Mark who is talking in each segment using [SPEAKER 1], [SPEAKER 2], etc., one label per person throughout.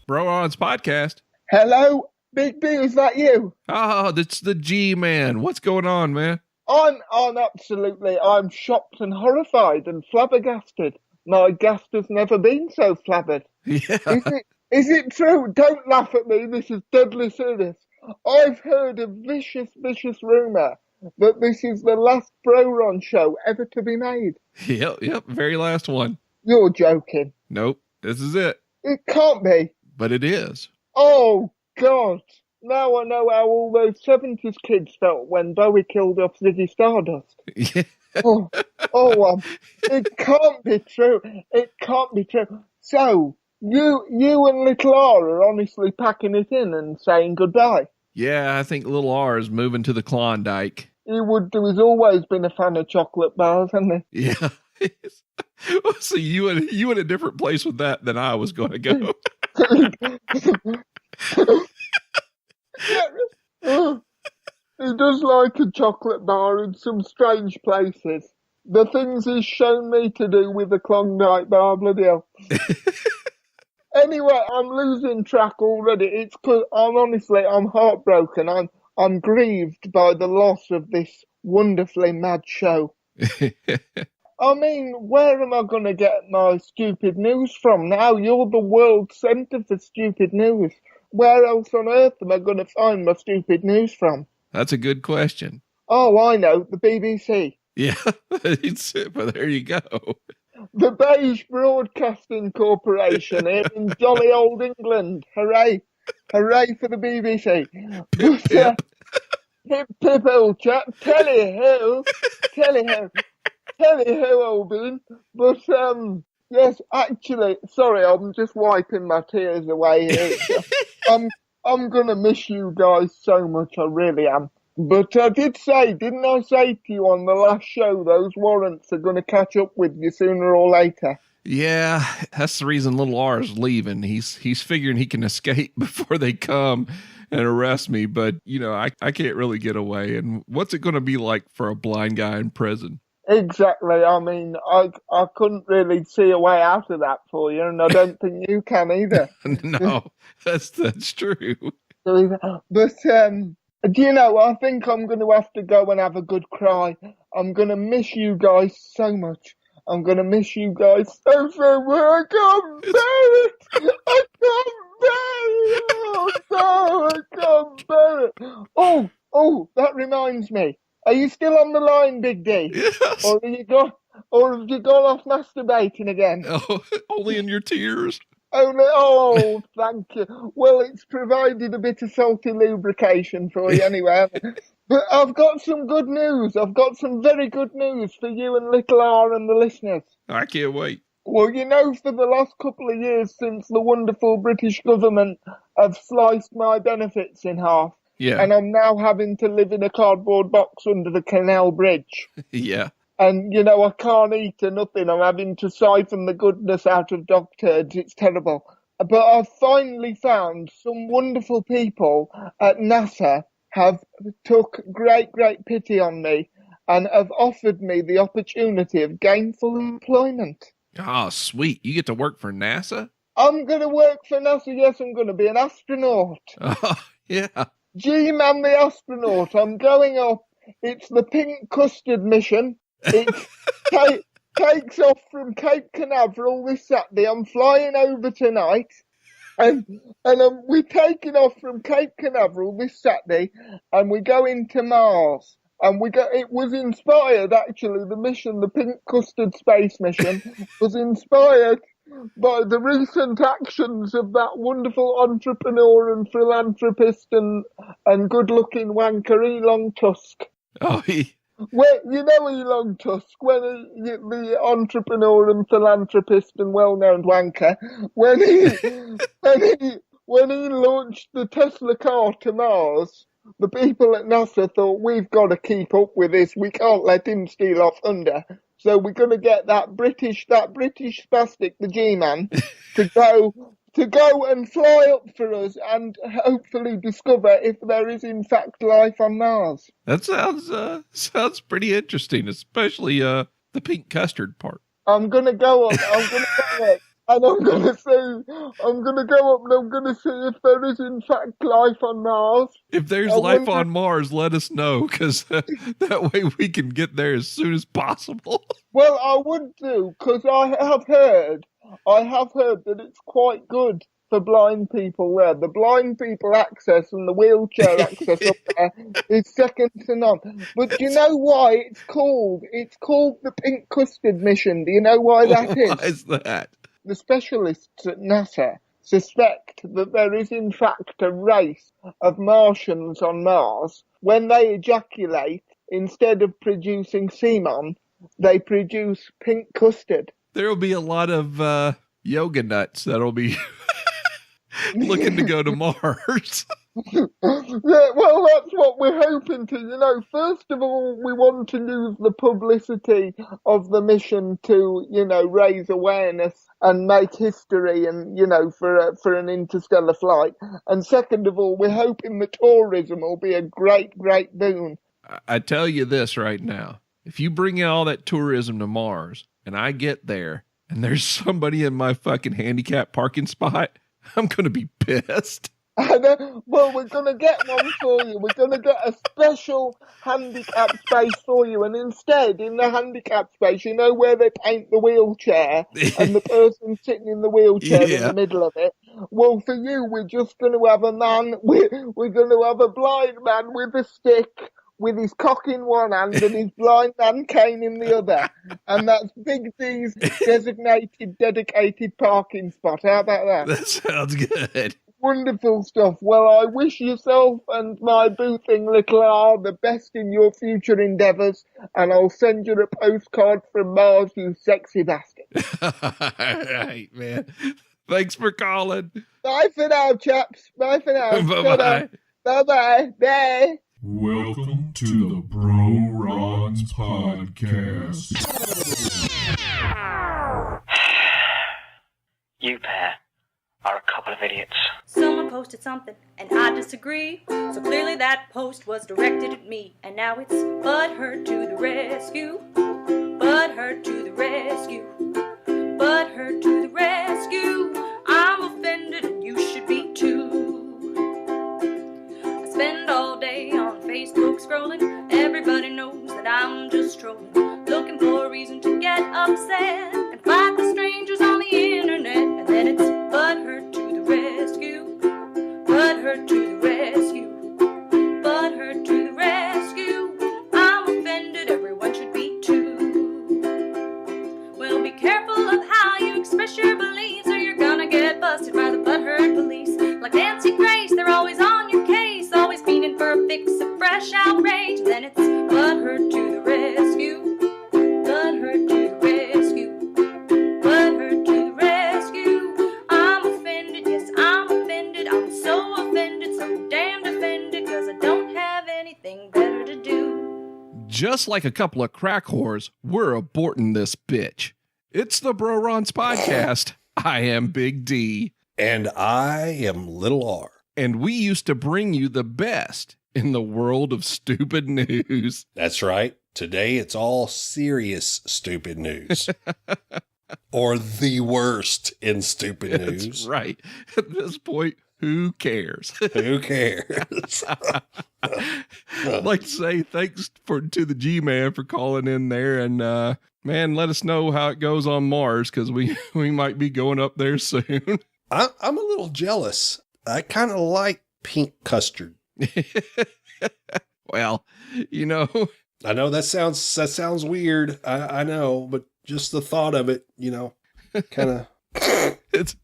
[SPEAKER 1] Bro On's podcast.
[SPEAKER 2] Hello, Big B, is that you?
[SPEAKER 1] Oh, that's the G-Man. What's going on, man?
[SPEAKER 2] I'm shocked and horrified and flabbergasted. My guest has never been so flabbered.
[SPEAKER 1] Yeah.
[SPEAKER 2] Is it true? Don't laugh at me, this is deadly serious. I've heard a vicious rumour that this is the last Bro Ron show ever to be made.
[SPEAKER 1] Yep, very last one.
[SPEAKER 2] You're joking.
[SPEAKER 1] Nope, this is it.
[SPEAKER 2] It can't be.
[SPEAKER 1] But it is.
[SPEAKER 2] Oh, God. Now I know how all those 70s kids felt when Bowie killed off Ziggy Stardust.
[SPEAKER 1] Yeah.
[SPEAKER 2] It can't be true. It can't be true. So, you and Little R are honestly packing it in and saying goodbye.
[SPEAKER 1] Yeah, I think Little R is moving to the Klondike.
[SPEAKER 2] He would do. He's always been a fan of chocolate bars, hasn't he?
[SPEAKER 1] Yeah. So you in a different place with that than I was going to go.
[SPEAKER 2] He does like a chocolate bar in some strange places. The things he's shown me to do with the Klondike bar, bloody hell. Anyway, I'm losing track already. It's 'cause I'm heartbroken. I'm grieved by the loss of this wonderfully mad show. I mean, where am I going to get my stupid news from now? You're the world centre for stupid news. Where else on earth am I going to find my stupid news from?
[SPEAKER 1] That's a good question.
[SPEAKER 2] Oh, I know, the BBC.
[SPEAKER 1] Yeah, but there you go.
[SPEAKER 2] The Beige Broadcasting Corporation here in jolly old England. Hooray. Hooray for the BBC.
[SPEAKER 1] Pip, pip.
[SPEAKER 2] Pip, old chap. Telly ho, old bean. But, yes, actually, sorry, I'm just wiping my tears away here. I'm gonna miss you guys so much, I really am. But I didn't I say to you on the last show, those warrants are gonna catch up with you sooner or later?
[SPEAKER 1] Yeah, that's the reason Little R is leaving. He's figuring he can escape before they come and arrest me. But, I can't really get away. And what's it going to be like for a blind guy in prison?
[SPEAKER 2] Exactly. I mean, I couldn't really see a way out of that for you, and I don't think you can either.
[SPEAKER 1] No, that's true.
[SPEAKER 2] But, do you know, I think I'm going to have to go and have a good cry. I'm going to miss you guys so much. I'm going to miss you guys so much. I can't bear it. I can't bear it. Oh, that reminds me. Are you still on the line, Big D?
[SPEAKER 1] Yes.
[SPEAKER 2] Or have you gone off masturbating again?
[SPEAKER 1] Oh, only in your tears.
[SPEAKER 2] Oh, thank you. Well, it's provided a bit of salty lubrication for you anyway. But I've got some good news. I've got some very good news for you and Little R and the listeners.
[SPEAKER 1] I can't wait.
[SPEAKER 2] Well, for the last couple of years since the wonderful British government have sliced my benefits in half,
[SPEAKER 1] yeah,
[SPEAKER 2] and I'm now having to live in a cardboard box under the canal bridge.
[SPEAKER 1] Yeah.
[SPEAKER 2] And, I can't eat or nothing. I'm having to siphon the goodness out of dog turds. It's terrible. But I've finally found some wonderful people at NASA have took great pity on me and have offered me the opportunity of gainful employment.
[SPEAKER 1] Oh, sweet. You get to work for NASA?
[SPEAKER 2] I'm going to work for NASA. Yes, I'm going to be an astronaut.
[SPEAKER 1] Oh, yeah.
[SPEAKER 2] G-Man the astronaut. I'm going up. It's the Pink Custard mission. It takes off from Cape Canaveral this Saturday. I'm flying over tonight, and we're taking off from Cape Canaveral this Saturday, and we're going to Mars. And it was inspired, actually, the mission, the Pink Custard Space Mission, was inspired by the recent actions of that wonderful entrepreneur and philanthropist and good-looking wanker Elon Musk.
[SPEAKER 1] Oh,
[SPEAKER 2] Well, Elon Musk, the entrepreneur and philanthropist and well-known wanker, when he launched the Tesla car to Mars, the people at NASA thought, we've got to keep up with this. We can't let him steal off thunder. So we're going to get that British spastic, the G-Man, to go and fly up for us and hopefully discover if there is in fact life on Mars.
[SPEAKER 1] That sounds pretty interesting, especially the pink custard part.
[SPEAKER 2] I'm gonna go up. and I'm gonna go up and I'm gonna see if there is in fact life on Mars.
[SPEAKER 1] If there's
[SPEAKER 2] I
[SPEAKER 1] life
[SPEAKER 2] wonder-
[SPEAKER 1] on Mars, let us know, because that way we can get there as soon as possible.
[SPEAKER 2] Well, I would do, because I have heard that it's quite good for blind people there. The blind people access and the wheelchair access up there is second to none. But do you know why it's called? It's called the Pink Custard Mission. Do you know why that is?
[SPEAKER 1] Why is that?
[SPEAKER 2] The specialists at NASA suspect that there is in fact a race of Martians on Mars. When they ejaculate, instead of producing semen, they produce pink custard.
[SPEAKER 1] There will be a lot of yoga nuts that'll be looking to go to Mars.
[SPEAKER 2] Yeah, well, that's what we're hoping to. First of all, we want to use the publicity of the mission to, raise awareness and make history and, for an interstellar flight. And second of all, we're hoping the tourism will be a great, great boon.
[SPEAKER 1] I tell you this right now. If you bring in all that tourism to Mars and I get there and there's somebody in my fucking handicap parking spot, I'm going to be pissed.
[SPEAKER 2] Well, we're going to get one for you. We're going to get a special handicap space for you. And instead, in the handicap space, where they paint the wheelchair and the person sitting in the wheelchair in the middle of it? Well, for you, we're just going to have a man, we're going to have a blind man with a stick, with his cock in one hand and his blind man cane in the other. And that's Big D's designated, dedicated parking spot. How about that?
[SPEAKER 1] That sounds good.
[SPEAKER 2] Wonderful stuff. Well, I wish yourself and my boothing little R the best in your future endeavours, and I'll send you a postcard from Mars, you sexy bastard.
[SPEAKER 1] All right, man. Thanks for calling.
[SPEAKER 2] Bye for now, chaps. Bye for now.
[SPEAKER 1] Bye-bye.
[SPEAKER 2] Bye-bye. Bye.
[SPEAKER 3] Welcome to the Bro Ron's podcast.
[SPEAKER 4] You pair are a couple of idiots.
[SPEAKER 5] Someone posted something, and I disagree. So clearly that post was directed at me. And now it's Butthurt to the rescue. Butthurt to the rescue. Butthurt to the rescue. I'm offended, and you should be too. I spend all day on Facebook scrolling. Everybody knows that I'm just trolling, looking for a reason to get upset and fight the strangers on the internet. And then it's Butthurt to the rescue. Butthurt to the rescue. Butthurt to the rescue. I'm offended, everyone should be too. Well, be careful of how you express your beliefs, or you're gonna get busted by the Butthurt police. Like Nancy Grace, they're always on your case, always meaning for a fix of fresh outrage. And then it's Butthurt to the rescue. Butthurt to the rescue. Butthurt to the rescue. I'm offended, yes, I'm offended. I'm so offended, so damned offended, cause I don't have anything better to do.
[SPEAKER 1] Just like a couple of crack whores, we're aborting this bitch. It's the Bro Ron's podcast. I am Big D.
[SPEAKER 6] And I am Little R.
[SPEAKER 1] And we used to bring you the best in the world of stupid news.
[SPEAKER 6] That's right. Today it's all serious stupid news. Or the worst in stupid news.
[SPEAKER 1] That's right. At this point, who cares?
[SPEAKER 6] Who cares?
[SPEAKER 1] I'd like to say thanks to the G-Man for calling in there, and man, let us know how it goes on Mars, because we might be going up there soon.
[SPEAKER 6] I'm a little jealous. I kind of like pink custard.
[SPEAKER 1] Well,
[SPEAKER 6] I know that sounds weird. I know, but just the thought of it, kind of.
[SPEAKER 1] It's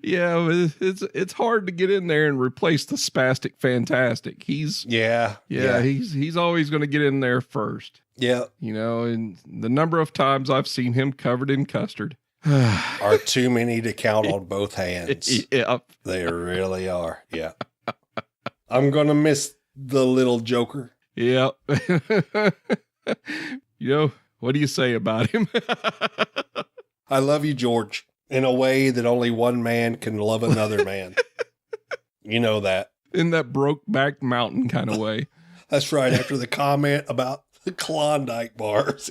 [SPEAKER 1] yeah, it's hard to get in there and replace the spastic fantastic. He's always going to get in there first.
[SPEAKER 6] Yeah.
[SPEAKER 1] And the number of times I've seen him covered in custard
[SPEAKER 6] are too many to count on both hands.
[SPEAKER 1] Yep.
[SPEAKER 6] They really are. Yeah. I'm going to miss the little joker.
[SPEAKER 1] Yep. What do you say about him?
[SPEAKER 6] I love you, George, in a way that only one man can love another man. You know that.
[SPEAKER 1] In that Brokeback Mountain kind of way.
[SPEAKER 6] That's right. After the comment about the Klondike bars.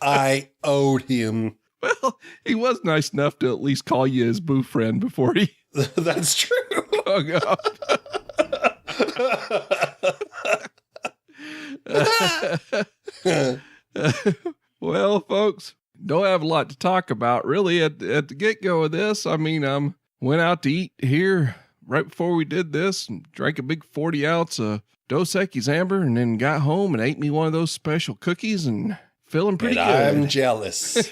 [SPEAKER 6] I owed him.
[SPEAKER 1] Well, he was nice enough to at least call you his boo friend before he
[SPEAKER 6] That's true.
[SPEAKER 1] hung up. Well, folks, don't have a lot to talk about really at the get-go of this. I mean, went out to eat here right before we did this and drank a big 40 ounce of Dos Equis Amber and then got home and ate me one of those special cookies and feeling pretty
[SPEAKER 6] And
[SPEAKER 1] good.
[SPEAKER 6] I'm jealous.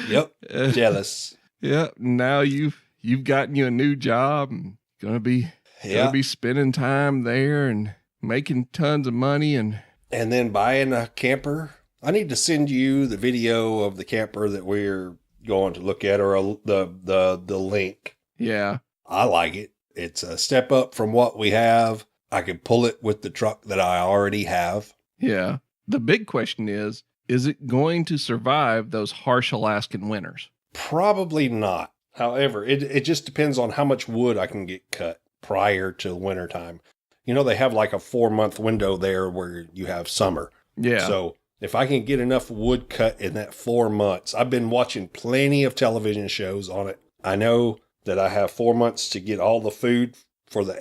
[SPEAKER 6] Yep, jealous.
[SPEAKER 1] Yeah, now you've gotten you a new job and gonna be spending time there and making tons of money and
[SPEAKER 6] then buying a camper. I need to send you the video of the camper that we're going to look at, or the link.
[SPEAKER 1] yeah.
[SPEAKER 6] I like it. It's a step up from what we have. I can pull it with the truck that I already have.
[SPEAKER 1] Yeah. The big question is it going to survive those harsh Alaskan winters?
[SPEAKER 6] Probably not. However, it just depends on how much wood I can get cut prior to wintertime. You know, they have like a 4-month window there where you have summer.
[SPEAKER 1] Yeah.
[SPEAKER 6] So if I can get enough wood cut in that 4 months, I've been watching plenty of television shows on it. I know that I have 4 months to get all the food for the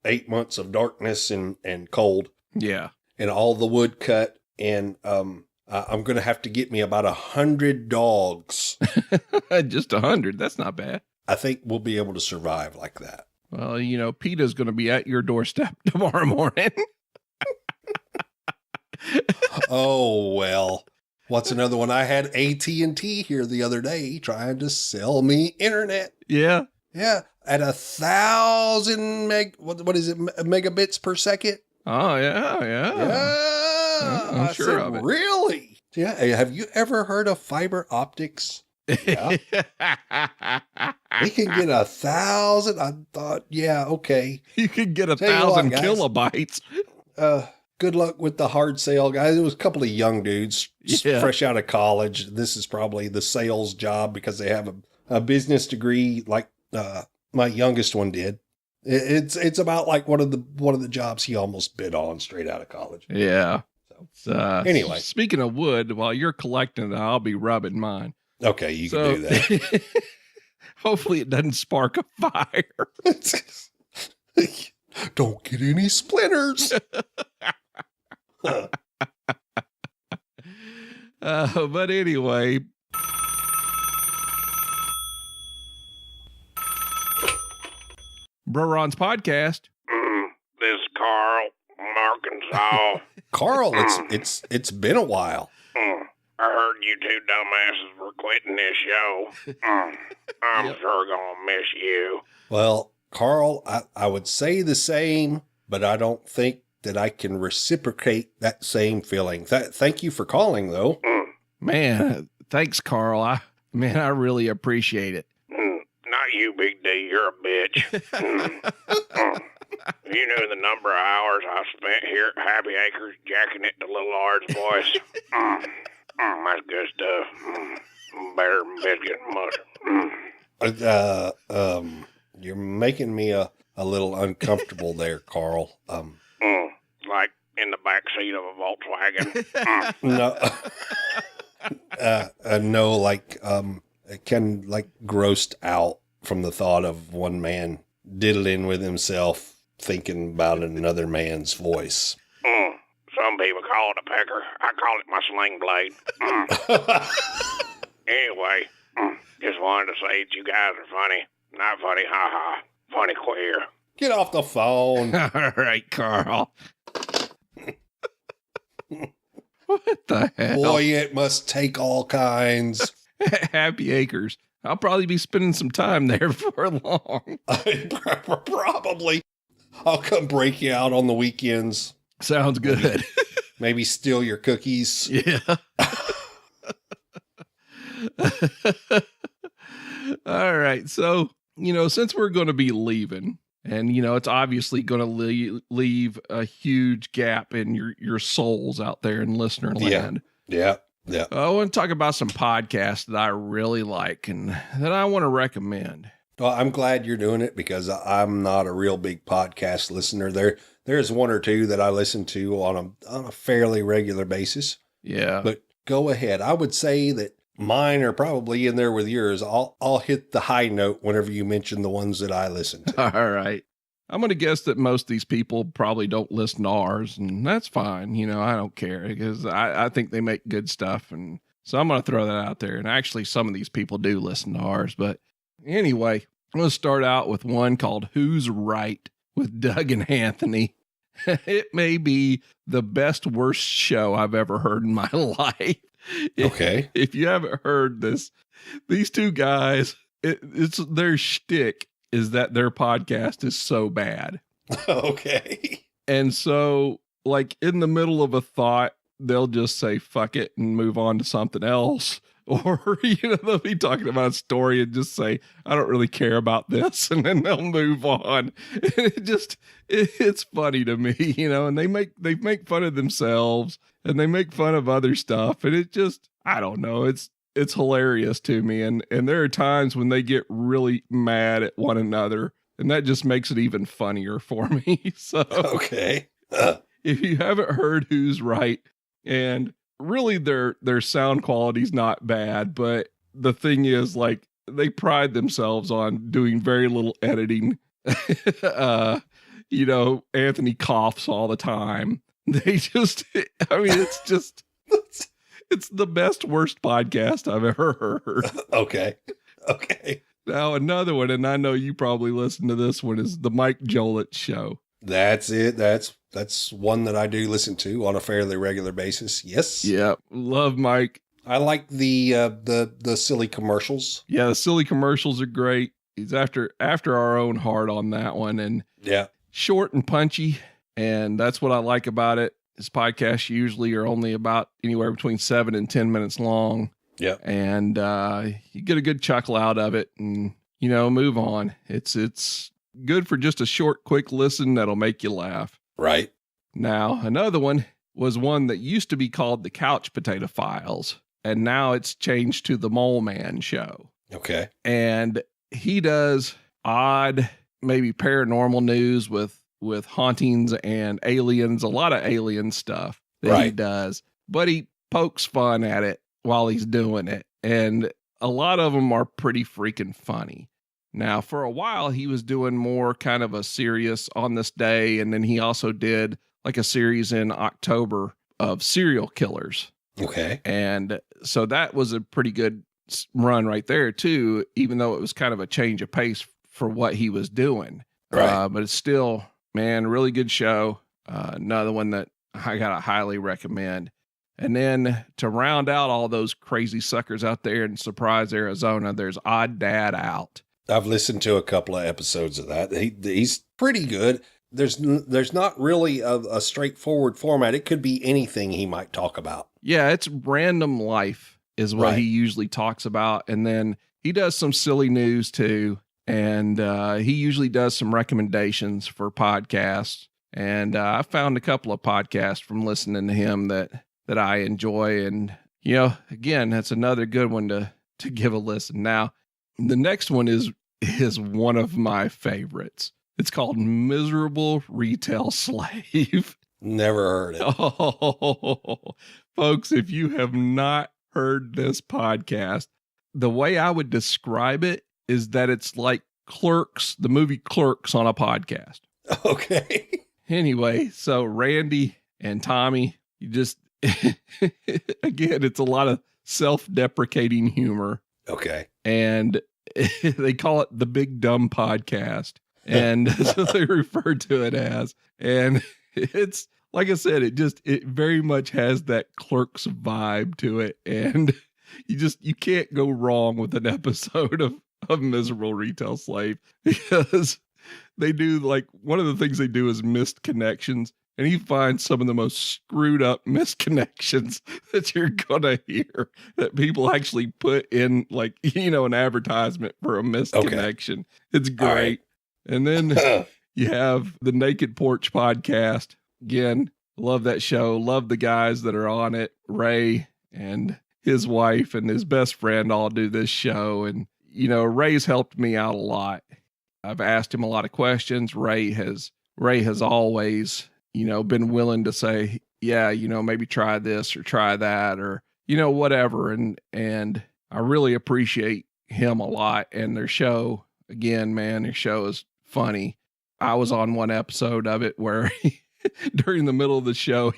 [SPEAKER 6] eight months of darkness and cold.
[SPEAKER 1] Yeah.
[SPEAKER 6] And all the wood cut. And I'm going to have to get me about 100 dogs.
[SPEAKER 1] Just 100. That's not bad.
[SPEAKER 6] I think we'll be able to survive like that.
[SPEAKER 1] Well, you know, PETA's going to be at your doorstep tomorrow morning.
[SPEAKER 6] Oh, well. What's another one? I had AT&T here the other day trying to sell me internet.
[SPEAKER 1] Yeah.
[SPEAKER 6] Yeah. At 1,000 what is it? Megabits per second?
[SPEAKER 1] Oh, yeah. Yeah.
[SPEAKER 6] Yeah.
[SPEAKER 1] I'm
[SPEAKER 6] I
[SPEAKER 1] sure
[SPEAKER 6] said,
[SPEAKER 1] of it.
[SPEAKER 6] Really? Yeah. Hey, have you ever heard of fiber optics? Yeah. We can get 1,000. I thought, yeah, okay.
[SPEAKER 1] You could get
[SPEAKER 6] Tell you what,
[SPEAKER 1] 1,000
[SPEAKER 6] guys.
[SPEAKER 1] kilobytes.
[SPEAKER 6] Good luck with the hard sale, guys. It was a couple of young dudes fresh out of college. This is probably the sales job because they have a business degree like my youngest one did. It's about like one of the jobs he almost bid on straight out of college.
[SPEAKER 1] Yeah. So,
[SPEAKER 6] Anyway.
[SPEAKER 1] speaking of wood, while you're collecting it, I'll be rubbing mine.
[SPEAKER 6] Okay, you can do that.
[SPEAKER 1] Hopefully it doesn't spark a fire.
[SPEAKER 6] Don't get any splinters.
[SPEAKER 1] But anyway. Bro Ron's podcast.
[SPEAKER 7] This is Carl from Arkansas.
[SPEAKER 6] Carl, it's been a while.
[SPEAKER 7] I heard you two dumbasses were quitting this show. I'm sure gonna miss you.
[SPEAKER 6] Well, Carl, I would say the same, but I don't think that I can reciprocate that same feeling. Thank you for calling, though.
[SPEAKER 1] Man, thanks, Carl. I really appreciate it.
[SPEAKER 7] Not you, Big D. You're a bitch. If you knew the number of hours I spent here at Happy Acres jacking it to Little R's voice. That's good stuff. Better than biscuit and mustard.
[SPEAKER 6] You're making me a little uncomfortable there, Carl.
[SPEAKER 7] Like in the back seat of a Volkswagen.
[SPEAKER 6] No, no, like can like grossed out from the thought of one man diddling with himself, thinking about another man's voice.
[SPEAKER 7] Some people call it a pecker. I call it my sling blade. Anyway, just wanted to say that you guys are funny. Not funny, ha-ha. Funny queer.
[SPEAKER 6] Get off the phone.
[SPEAKER 1] All right, Carl. What the hell?
[SPEAKER 6] Boy, it must take all kinds.
[SPEAKER 1] Happy Acres. I'll probably be spending some time there before long.
[SPEAKER 6] Probably. I'll come break you out on the weekends.
[SPEAKER 1] Sounds good.
[SPEAKER 6] Maybe steal your cookies.
[SPEAKER 1] Yeah. All right. So, since we're going to be leaving, and, it's obviously going to leave a huge gap in your souls out there in listener land.
[SPEAKER 6] Yeah.
[SPEAKER 1] I want to talk about some podcasts that I really like and that I want to recommend.
[SPEAKER 6] Well, I'm glad you're doing it because I'm not a real big podcast listener. There's one or two that I listen to on a fairly regular basis.
[SPEAKER 1] Yeah.
[SPEAKER 6] But go ahead. I would say that mine are probably in there with yours. I'll hit the high note whenever you mention the ones that I listen to.
[SPEAKER 1] All right. I'm going to guess that most of these people probably don't listen to ours, and that's fine. You know, I don't care because I think they make good stuff. And so I'm going to throw that out there. And actually, some of these people do listen to ours. But anyway, I'm going to start out with one called Who's Right with Doug and Anthony. It may be the best, worst show I've ever heard in my life.
[SPEAKER 6] Okay.
[SPEAKER 1] If you haven't heard this, these two guys, it's their shtick is that their podcast is so bad.
[SPEAKER 6] Okay.
[SPEAKER 1] And so, like, in the middle of a thought, they'll just say, fuck it, and move on to something else. Or, they'll be talking about a story and just say, I don't really care about this. And then they'll move on. And it's funny to me, and they make fun of themselves and they make fun of other stuff. And it just, I don't know. It's hilarious to me. And there are times when they get really mad at one another, and that just makes it even funnier for me. So,
[SPEAKER 6] okay.
[SPEAKER 1] If you haven't heard Who's Right, and really their sound quality's not bad, but the thing is, like, they pride themselves on doing very little editing. Anthony coughs all the time. They just, it's just, it's the best, worst podcast I've ever heard.
[SPEAKER 6] Okay.
[SPEAKER 1] Now, another one, and I know you probably listen to this one, is the Mike Jolett Show.
[SPEAKER 6] That's it. That's one that I do listen to on a fairly regular basis. Yes.
[SPEAKER 1] Yeah. Love Mike.
[SPEAKER 6] I like the silly commercials.
[SPEAKER 1] Yeah. The silly commercials are great. He's after our own heart on that one, and
[SPEAKER 6] yeah,
[SPEAKER 1] short and punchy. And that's what I like about it. His podcasts usually are only about anywhere between 7 and 10 minutes long.
[SPEAKER 6] Yeah.
[SPEAKER 1] And you get a good chuckle out of it and, move on. It's good for just a short, quick listen that'll make you laugh.
[SPEAKER 6] Right.
[SPEAKER 1] Now, another one was one that used to be called the Couch Potato Files, and now it's changed to the Mole Man Show.
[SPEAKER 6] Okay.
[SPEAKER 1] And he does odd, maybe paranormal news with hauntings and aliens, a lot of alien stuff that he does, but he pokes fun at it while he's doing it. And a lot of them are pretty freaking funny. Now, for a while, he was doing more kind of a serious on this day. And then he also did like a series in October of serial killers.
[SPEAKER 6] Okay.
[SPEAKER 1] And so that was a pretty good run right there too, even though it was kind of a change of pace for what he was doing.
[SPEAKER 6] Right.
[SPEAKER 1] But it's still, man, really good show. Another one that I gotta highly recommend. And then to round out all those crazy suckers out there in Surprise, Arizona, there's Odd Dad Out.
[SPEAKER 6] I've listened to a couple of episodes of that. He's pretty good. There's not really a straightforward format. It could be anything he might talk about.
[SPEAKER 1] Yeah, it's random life is what he usually talks about. And then he does some silly news too. And he usually does some recommendations for podcasts. And I found a couple of podcasts from listening to him that I enjoy. And, again, that's another good one to give a listen. Now, the next one is one of my favorites. It's called Miserable Retail Slave.
[SPEAKER 6] Never heard it.
[SPEAKER 1] Oh, folks, if you have not heard this podcast, the way I would describe it is that it's like Clerks, the movie Clerks on a podcast.
[SPEAKER 6] Okay.
[SPEAKER 1] Anyway, so Randy and Tommy, you just, again, it's a lot of self-deprecating humor.
[SPEAKER 6] Okay.
[SPEAKER 1] And they call it the Big Dumb Podcast. And that's what they refer to it as. And it's, like I said, it very much has that Clerks vibe to it. And you can't go wrong with an episode of Miserable Retail Slave, because they do, like, one of the things they do is missed connections. And he finds some of the most screwed up misconnections that you're going to hear that people actually put in, like, an advertisement for a missed connection. It's great. Right. And then you have the Naked Porch Podcast. Again, love that show. Love the guys that are on it. Ray and his wife and his best friend all do this show. And, you know, Ray's helped me out a lot. I've asked him a lot of questions. Ray has always, you know, been willing to say, yeah, you know, maybe try this or try that or, you know, whatever. And I really appreciate him a lot. And their show, again, man, their show is funny. I was on one episode of it where during the middle of the show,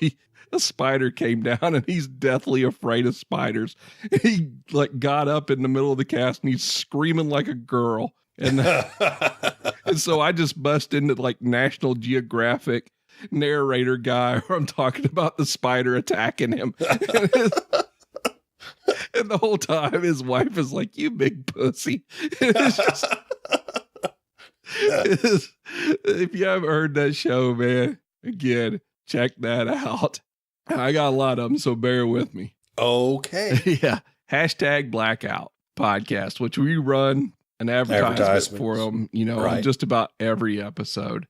[SPEAKER 1] a spider came down and he's deathly afraid of spiders. He like got up in the middle of the cast and he's screaming like a girl. And, and so I just bust into like National Geographic narrator guy where I'm talking about the spider attacking him. And the whole time his wife is like, you big pussy. It's just, if you haven't heard that show, man, again, check that out. I got a lot of them, so bear with me.
[SPEAKER 6] Okay.
[SPEAKER 1] Yeah. Hashtag Blackout Podcast, which we run an advertisement for them, you know, on just about every episode.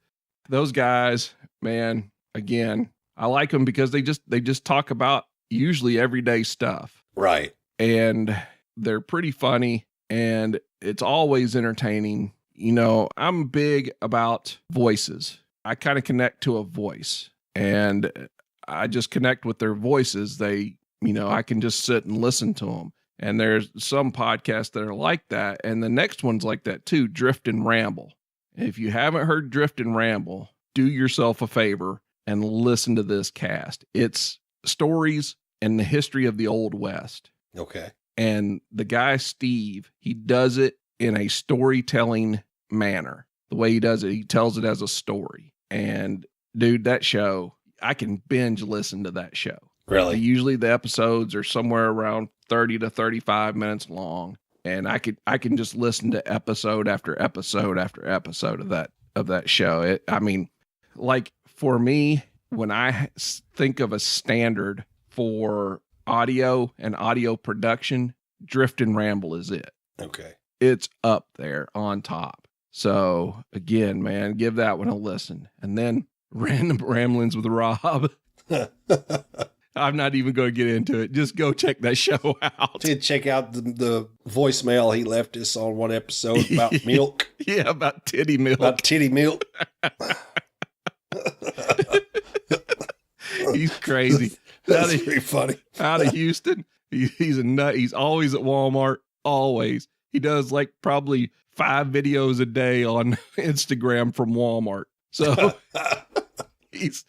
[SPEAKER 1] Those guys, man, again, I like them because they just talk about usually everyday stuff.
[SPEAKER 6] Right.
[SPEAKER 1] And they're pretty funny and it's always entertaining. You know, I'm big about voices. I kind of connect to a voice and I just connect with their voices. They, you know, I can just sit and listen to them. And there's some podcasts that are like that. And the next one's like that too, Drift and Ramble. If you haven't heard Drift and Ramble, do yourself a favor and listen to this cast. It's stories and the history of the Old West.
[SPEAKER 6] Okay.
[SPEAKER 1] And the guy, Steve, he does it in a storytelling manner. The way he does it, he tells it as a story. And dude, that show, I can binge listen to that show.
[SPEAKER 6] Really?
[SPEAKER 1] Usually the episodes are somewhere around 30 to 35 minutes long. And I can just listen to episode after episode after episode of that show. I mean, like for me, when I think of a standard for audio and audio production, Drift and Ramble is it.
[SPEAKER 6] Okay. It's
[SPEAKER 1] up there on top. So again, man, give that one a listen. And then Random Ramblings with Rob. I'm not even going to get into it. Just go check that show out.
[SPEAKER 6] Did check out the voicemail he left us on one episode about milk.
[SPEAKER 1] Yeah, about titty milk.
[SPEAKER 6] About titty milk.
[SPEAKER 1] He's crazy.
[SPEAKER 6] That's pretty funny.
[SPEAKER 1] Out of Houston. He's a nut. He's always at Walmart. Always. He does like probably 5 videos a day on Instagram from Walmart. So he's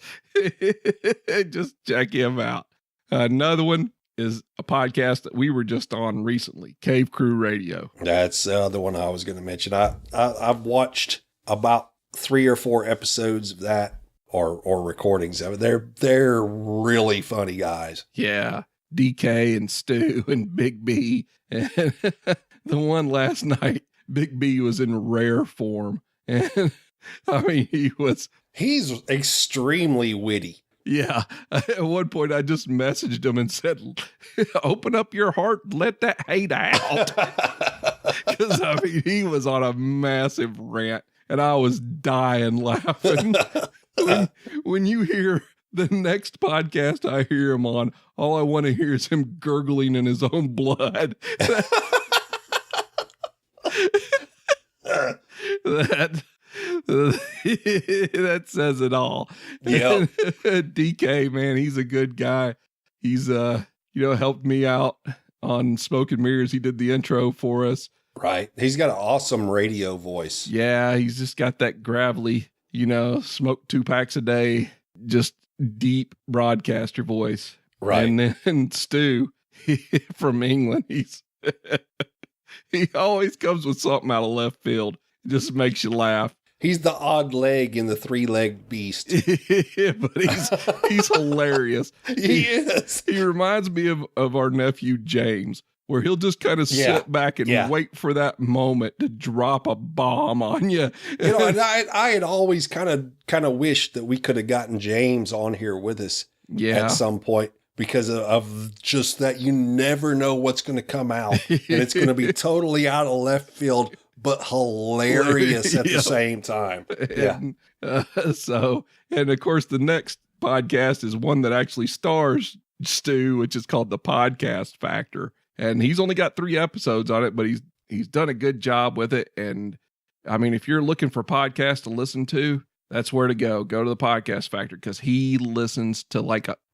[SPEAKER 1] just check him out. Another one is a podcast that we were just on recently, Cave Crew Radio.
[SPEAKER 6] That's the other one I was going to mention. I've watched about 3 or 4 episodes of that or recordings of it. They're really funny guys.
[SPEAKER 1] Yeah. DK and Stu and Big B. And the one last night, Big B was in rare form. And I mean, he's
[SPEAKER 6] extremely witty.
[SPEAKER 1] Yeah. At one point, I just messaged him and said, open up your heart, let that hate out. Because, I mean, he was on a massive rant, and I was dying laughing. When you hear the next podcast I hear him on, all I want to hear is him gurgling in his own blood. That says it all.
[SPEAKER 6] Yeah.
[SPEAKER 1] DK, man, he's a good guy. He's helped me out on Smoke and Mirrors. He did the intro for us.
[SPEAKER 6] Right. He's got an awesome radio voice.
[SPEAKER 1] Yeah, he's just got that gravelly, smoke 2 packs a day, just deep broadcaster voice.
[SPEAKER 6] Right.
[SPEAKER 1] And then Stu from England, he always comes with something out of left field. It just makes you laugh.
[SPEAKER 6] He's the odd leg in the 3-legged beast.
[SPEAKER 1] But he's hilarious.
[SPEAKER 6] He is.
[SPEAKER 1] He reminds me of our nephew James, where he'll just kind of sit back and wait for that moment to drop a bomb on you.
[SPEAKER 6] And I had always kind of wished that we could have gotten James on here with us at some point, because of just that you never know what's going to come out, and it's going to be totally out of left field, but hilarious at the same time. Yeah.
[SPEAKER 1] And of course, the next podcast is one that actually stars Stu, which is called The Podcast Factor. And he's only got 3 episodes on it, but he's done a good job with it. And I mean, if you're looking for podcasts to listen to, that's where to go. Go to the Podcast Factory, because he listens to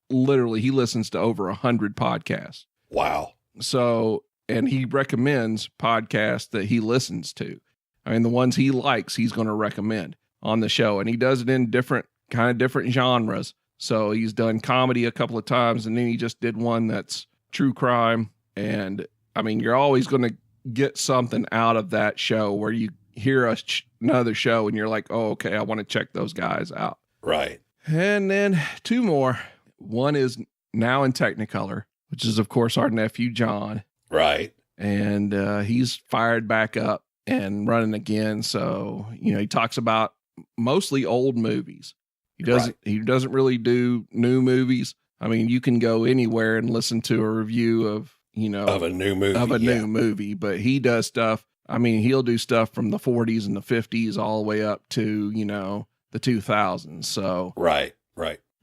[SPEAKER 1] literally he listens to over 100 podcasts.
[SPEAKER 6] Wow.
[SPEAKER 1] So, and he recommends podcasts that he listens to. I mean, the ones he likes, he's going to recommend on the show. And he does it in different genres. So he's done comedy a couple of times, and then he just did one that's true crime. And I mean, you're always going to get something out of that show where you hear another show and you're like, oh, okay, I want to check those guys out.
[SPEAKER 6] Right.
[SPEAKER 1] And then two more. One is Now in Technicolor, which is, of course, our nephew, John.
[SPEAKER 6] Right.
[SPEAKER 1] And he's fired back up and running again. So, he talks about mostly old movies. He doesn't really do new movies. I mean, you can go anywhere and listen to a review of a new movie, but he does stuff. I mean, he'll do stuff from the 40s and the 50s all the way up to, the 2000s. So
[SPEAKER 6] right.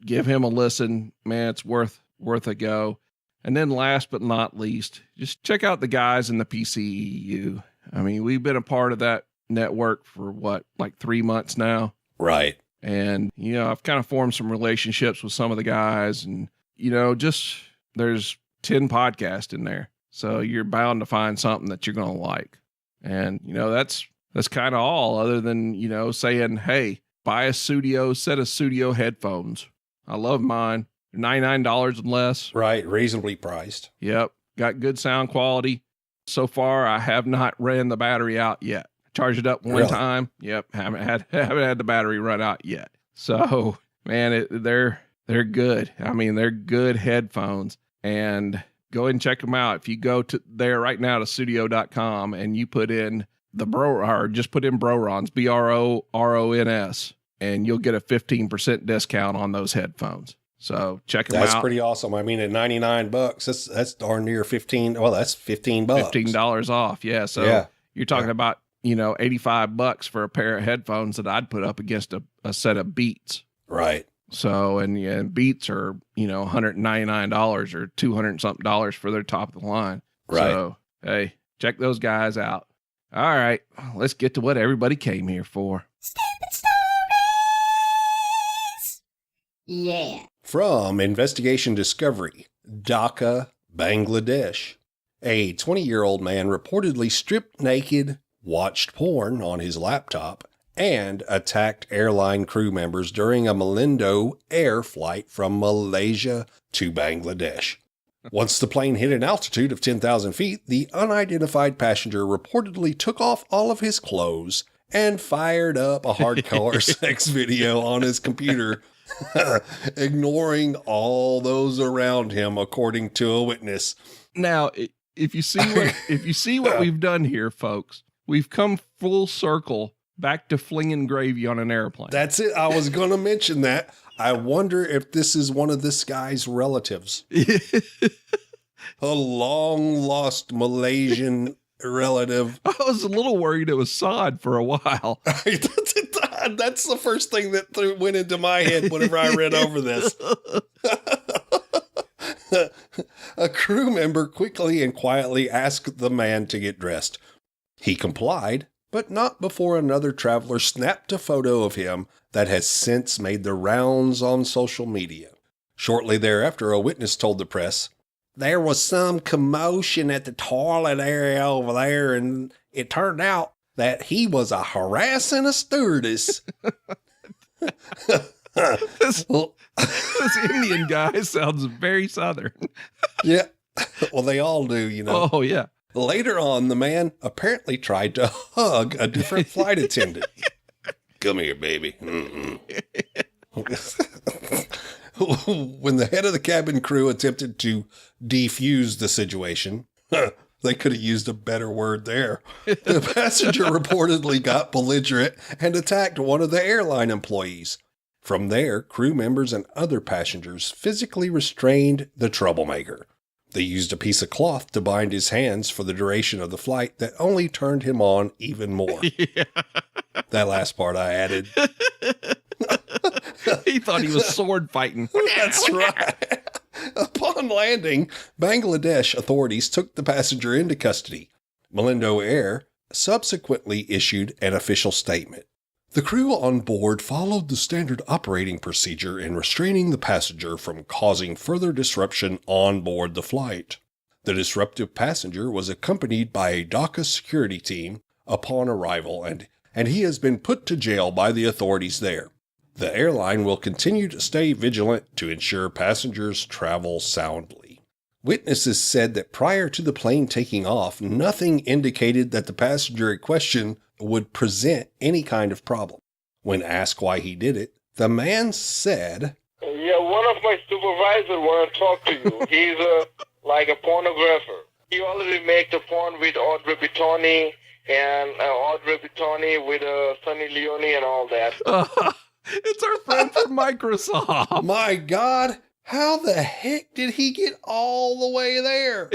[SPEAKER 1] Give him a listen, man. It's worth a go. And then last but not least, just check out the guys in the PCEU. I mean, we've been a part of that network for 3 months now.
[SPEAKER 6] Right.
[SPEAKER 1] And, I've kind of formed some relationships with some of the guys, and, just there's 10 podcasts in there. So you're bound to find something that you're going to like. And, that's kind of all, other than, saying, hey, buy a set of studio headphones. I love mine. They're $99 and less.
[SPEAKER 6] Right. Reasonably priced.
[SPEAKER 1] Yep. Got good sound quality. So far, I have not ran the battery out yet. Charged it up one time. Yep. Haven't had the battery run out yet. So, man, they're good. I mean, they're good headphones, and go ahead and check them out. If you go to there right now to studio.com and you put in just put in Brorons, BRORONS, and you'll get a 15% discount on those headphones. So check them out. That's
[SPEAKER 6] pretty awesome. I mean, at $99, that's darn near 15. Well, that's $15.
[SPEAKER 1] $15 off. Yeah. So you're talking about, $85 for a pair of headphones that I'd put up against a set of Beats.
[SPEAKER 6] Right.
[SPEAKER 1] So, and Beats are, $199 or $200 something for their top of the line.
[SPEAKER 6] Right.
[SPEAKER 1] So, hey, check those guys out. All right. Let's get to what everybody came here for.
[SPEAKER 8] Stupid stories. Yeah.
[SPEAKER 6] From Investigation Discovery, Dhaka, Bangladesh. A 20-year-old man reportedly stripped naked, watched porn on his laptop, and attacked airline crew members during a Malindo Air flight from Malaysia to Bangladesh. Once the plane hit an altitude of 10,000 feet, the unidentified passenger reportedly took off all of his clothes and fired up a hardcore sex video on his computer, ignoring all those around him, according to a witness.
[SPEAKER 1] Now, if you see what we've done here, folks, we've come full circle back to flinging gravy on an airplane.
[SPEAKER 6] That's it. I was going to mention that. I wonder if this is one of this guy's relatives. A long-lost Malaysian relative.
[SPEAKER 1] I was a little worried it was Saad for a while.
[SPEAKER 6] That's the first thing that went into my head whenever I read over this. A crew member quickly and quietly asked the man to get dressed. He complied, but not before another traveler snapped a photo of him that has since made the rounds on social media. Shortly thereafter, a witness told the press, "There was some commotion at the toilet area over there, and it turned out that he was harassing a stewardess."
[SPEAKER 1] This Indian guy sounds very Southern.
[SPEAKER 6] Yeah. Well, they all do,
[SPEAKER 1] Oh, yeah.
[SPEAKER 6] Later on, the man apparently tried to hug a different flight attendant. "Come here, baby." When the head of the cabin crew attempted to defuse the situation, they could have used a better word there. The passenger reportedly got belligerent and attacked one of the airline employees. From there, crew members and other passengers physically restrained the troublemaker. They used a piece of cloth to bind his hands for the duration of the flight that only turned him on even more.
[SPEAKER 1] Yeah.
[SPEAKER 6] That last part I added.
[SPEAKER 1] He thought he was sword fighting.
[SPEAKER 6] That's right. Upon landing, Bangladesh authorities took the passenger into custody. Malindo Air subsequently issued an official statement. The crew on board followed the standard operating procedure in restraining the passenger from causing further disruption on board the flight. The disruptive passenger was accompanied by a DACA security team upon arrival, and he has been put to jail by the authorities there. The airline will continue to stay vigilant to ensure passengers travel soundly. Witnesses said that prior to the plane taking off, nothing indicated that the passenger in question would present any kind of problem. When asked why he did it, the man said,
[SPEAKER 9] "Yeah, one of my supervisors want to talk to you. He's like a pornographer. He already made the porn with Audrey Bitoni and Audrey Bitoni with Sunny Leone and all that."
[SPEAKER 1] It's our friend from Microsoft.
[SPEAKER 6] My God, how the heck did he get all the way there?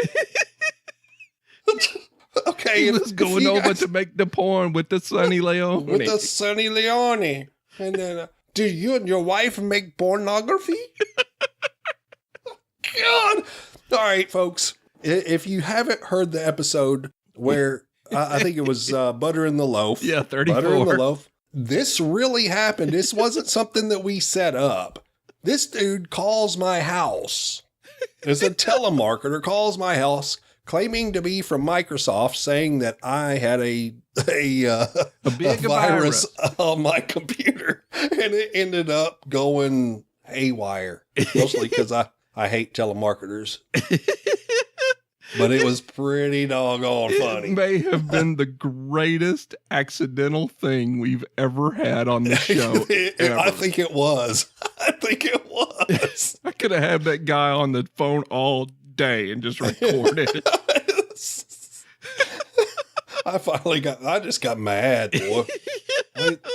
[SPEAKER 6] Okay,
[SPEAKER 1] he was going over to make the porn with the Sunny Leone.
[SPEAKER 6] With the Sunny Leone. And then, do you and your wife make pornography? God. All right, folks. If you haven't heard the episode where I think it was Butter in the Loaf.
[SPEAKER 1] Yeah, 34.
[SPEAKER 6] Butter in the Loaf. This really happened. This wasn't something that we set up. This dude calls my house. It's a telemarketer, calls my house, claiming to be from Microsoft, saying that I had a
[SPEAKER 1] big
[SPEAKER 6] virus on my computer, and it ended up going haywire. Mostly because I hate telemarketers. But it was pretty doggone funny.
[SPEAKER 1] It may have been the greatest accidental thing we've ever had on the show.
[SPEAKER 6] I think it was. I think it was.
[SPEAKER 1] I could have had that guy on the phone all day and just recorded it.
[SPEAKER 6] I just got mad, boy.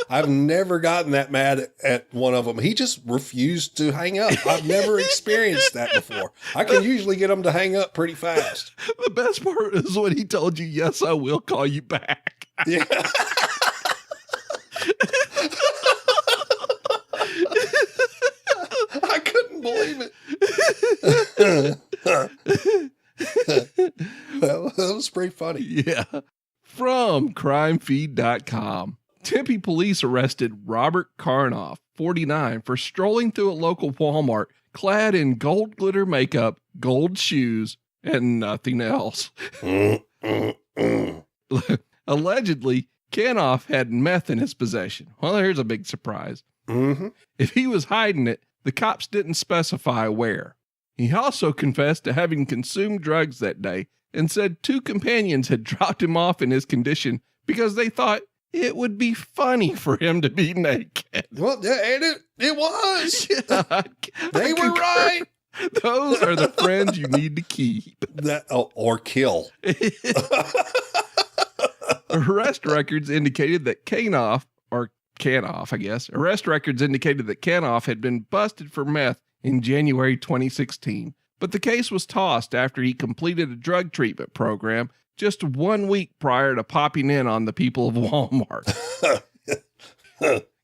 [SPEAKER 6] I've never gotten that mad at one of them. He just refused to hang up. I've never experienced that before. I can usually get him to hang up pretty fast.
[SPEAKER 1] The best part is when he told you, "Yes, I will call you back."
[SPEAKER 6] Yeah. I couldn't believe it. That was pretty funny.
[SPEAKER 1] Yeah. From crimefeed.com. Tempe police arrested Robert Karnoff, 49, for strolling through a local Walmart clad in gold glitter makeup, gold shoes, and nothing else. Allegedly, Karnoff had meth in his possession. Well, here's a big surprise.
[SPEAKER 6] Mm-hmm.
[SPEAKER 1] If he was hiding it, the cops didn't specify where. He also confessed to having consumed drugs that day and said 2 companions had dropped him off in his condition because they thought it would be funny for him to be naked.
[SPEAKER 6] Well, and it was.
[SPEAKER 1] Yeah,
[SPEAKER 6] they were right.
[SPEAKER 1] Those are the friends you need to keep.
[SPEAKER 6] Or kill.
[SPEAKER 1] Arrest records indicated that Karnoff, had been busted for meth in January 2016, but the case was tossed after he completed a drug treatment program just 1 week prior to popping in on the people of Wal-Mart.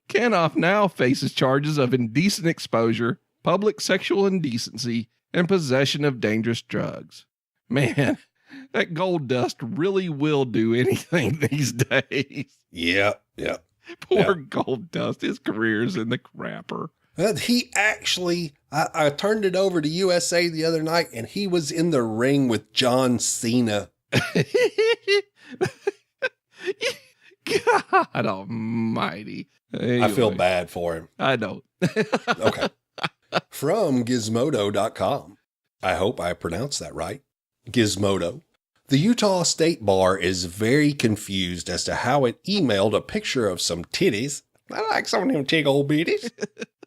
[SPEAKER 1] Karnoff now faces charges of indecent exposure, public sexual indecency, and possession of dangerous drugs. Man, that gold dust really will do anything these days.
[SPEAKER 6] Yeah.
[SPEAKER 1] Poor Gold Dust. His career's in the crapper.
[SPEAKER 6] He actually, I turned it over to USA the other night, and he was in the ring with John Cena.
[SPEAKER 1] God almighty. Anyway,
[SPEAKER 6] I feel bad for him.
[SPEAKER 1] I don't.
[SPEAKER 6] Okay. From Gizmodo.com. I hope I pronounced that right. Gizmodo. The Utah State Bar is very confused as to how it emailed a picture of some titties. I like some of them tick old bitties.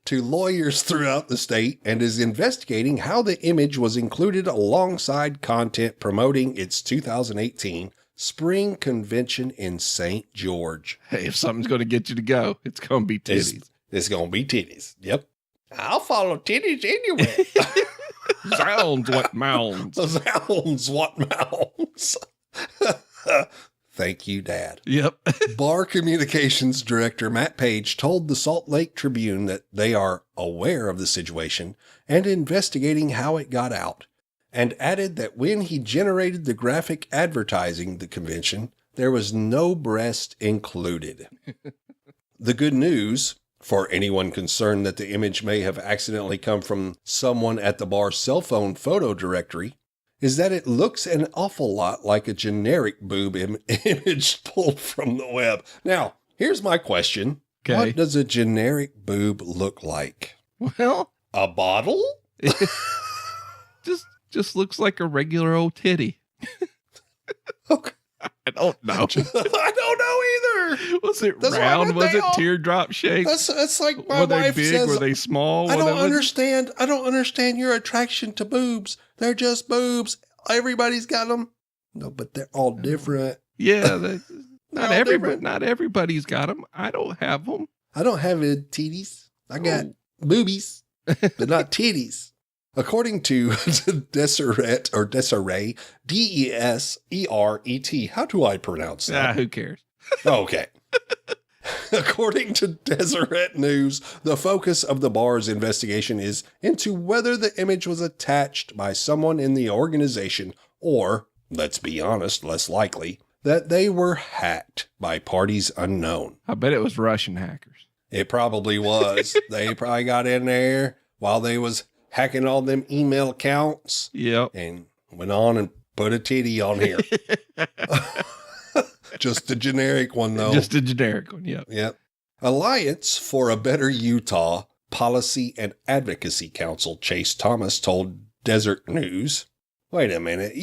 [SPEAKER 6] To lawyers throughout the state, and is investigating how the image was included alongside content promoting its 2018 spring convention in St. George.
[SPEAKER 1] Hey, if something's going to get you to go, it's going to be titties.
[SPEAKER 6] It's going to be titties. Yep. I'll follow titties anyway.
[SPEAKER 1] Sounds what mounds.
[SPEAKER 6] Sounds what mounds. Thank you, Dad.
[SPEAKER 1] Yep.
[SPEAKER 6] Bar Communications Director Matt Page told the Salt Lake Tribune that they are aware of the situation and investigating how it got out. and added that when he generated the graphic advertising the convention, there was no breast included. The good news, for anyone concerned that the image may have accidentally come from someone at the bar's cell phone photo directory, is that it looks an awful lot like a generic boob image pulled from the web. Now, here's my question.
[SPEAKER 1] Okay.
[SPEAKER 6] What does a generic boob look like?
[SPEAKER 1] Well,
[SPEAKER 6] A bottle?
[SPEAKER 1] just looks like a regular old titty.
[SPEAKER 6] Okay.
[SPEAKER 1] I don't know.
[SPEAKER 6] I don't know either.
[SPEAKER 1] Was it
[SPEAKER 6] That's why
[SPEAKER 1] round? Was
[SPEAKER 6] they
[SPEAKER 1] it
[SPEAKER 6] all-
[SPEAKER 1] teardrop shaped?
[SPEAKER 6] That's like my
[SPEAKER 1] Were they
[SPEAKER 6] wife
[SPEAKER 1] big?
[SPEAKER 6] says.
[SPEAKER 1] Were they small?
[SPEAKER 6] I
[SPEAKER 1] Were
[SPEAKER 6] don't
[SPEAKER 1] they-
[SPEAKER 6] understand. I don't understand your attraction to boobs. They're just boobs. Everybody's got them. No, but they're all different.
[SPEAKER 1] Yeah,
[SPEAKER 6] They're all different.
[SPEAKER 1] not everybody's got them. I don't have them.
[SPEAKER 6] I don't have titties. I got
[SPEAKER 1] Oh.
[SPEAKER 6] boobies, but not titties. According to Deseret, Deseret, how do I pronounce that?
[SPEAKER 1] Who cares?
[SPEAKER 6] Okay. According to Deseret News, the focus of the bar's investigation is into whether the image was attached by someone in the organization or, let's be honest, less likely, that they were hacked by parties unknown.
[SPEAKER 1] I bet it was Russian hackers.
[SPEAKER 6] It probably was. They probably got in there while they was hacking all them email accounts.
[SPEAKER 1] Yep.
[SPEAKER 6] And went on and put a titty on here. Just a generic one, though.
[SPEAKER 1] Just a generic one. Yep.
[SPEAKER 6] Yep. Alliance for a Better Utah Policy and Advocacy Council Chase Thomas told Desert News, wait a minute,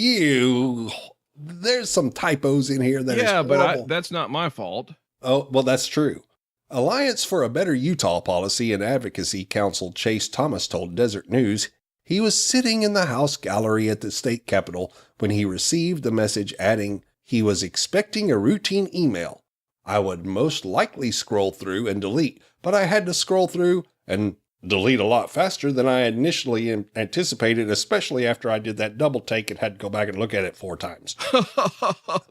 [SPEAKER 6] there's some typos in here that is horrible.
[SPEAKER 1] That's not my fault.
[SPEAKER 6] Oh, well, that's true. Alliance for a Better Utah Policy and Advocacy Council Chase Thomas told Desert News he was sitting in the House gallery at the state capitol when he received the message adding he was expecting a routine email. I would most likely scroll through and delete, but I had to scroll through and delete a lot faster than I initially anticipated, especially after I did that double take and had to go back and look at it 4 times.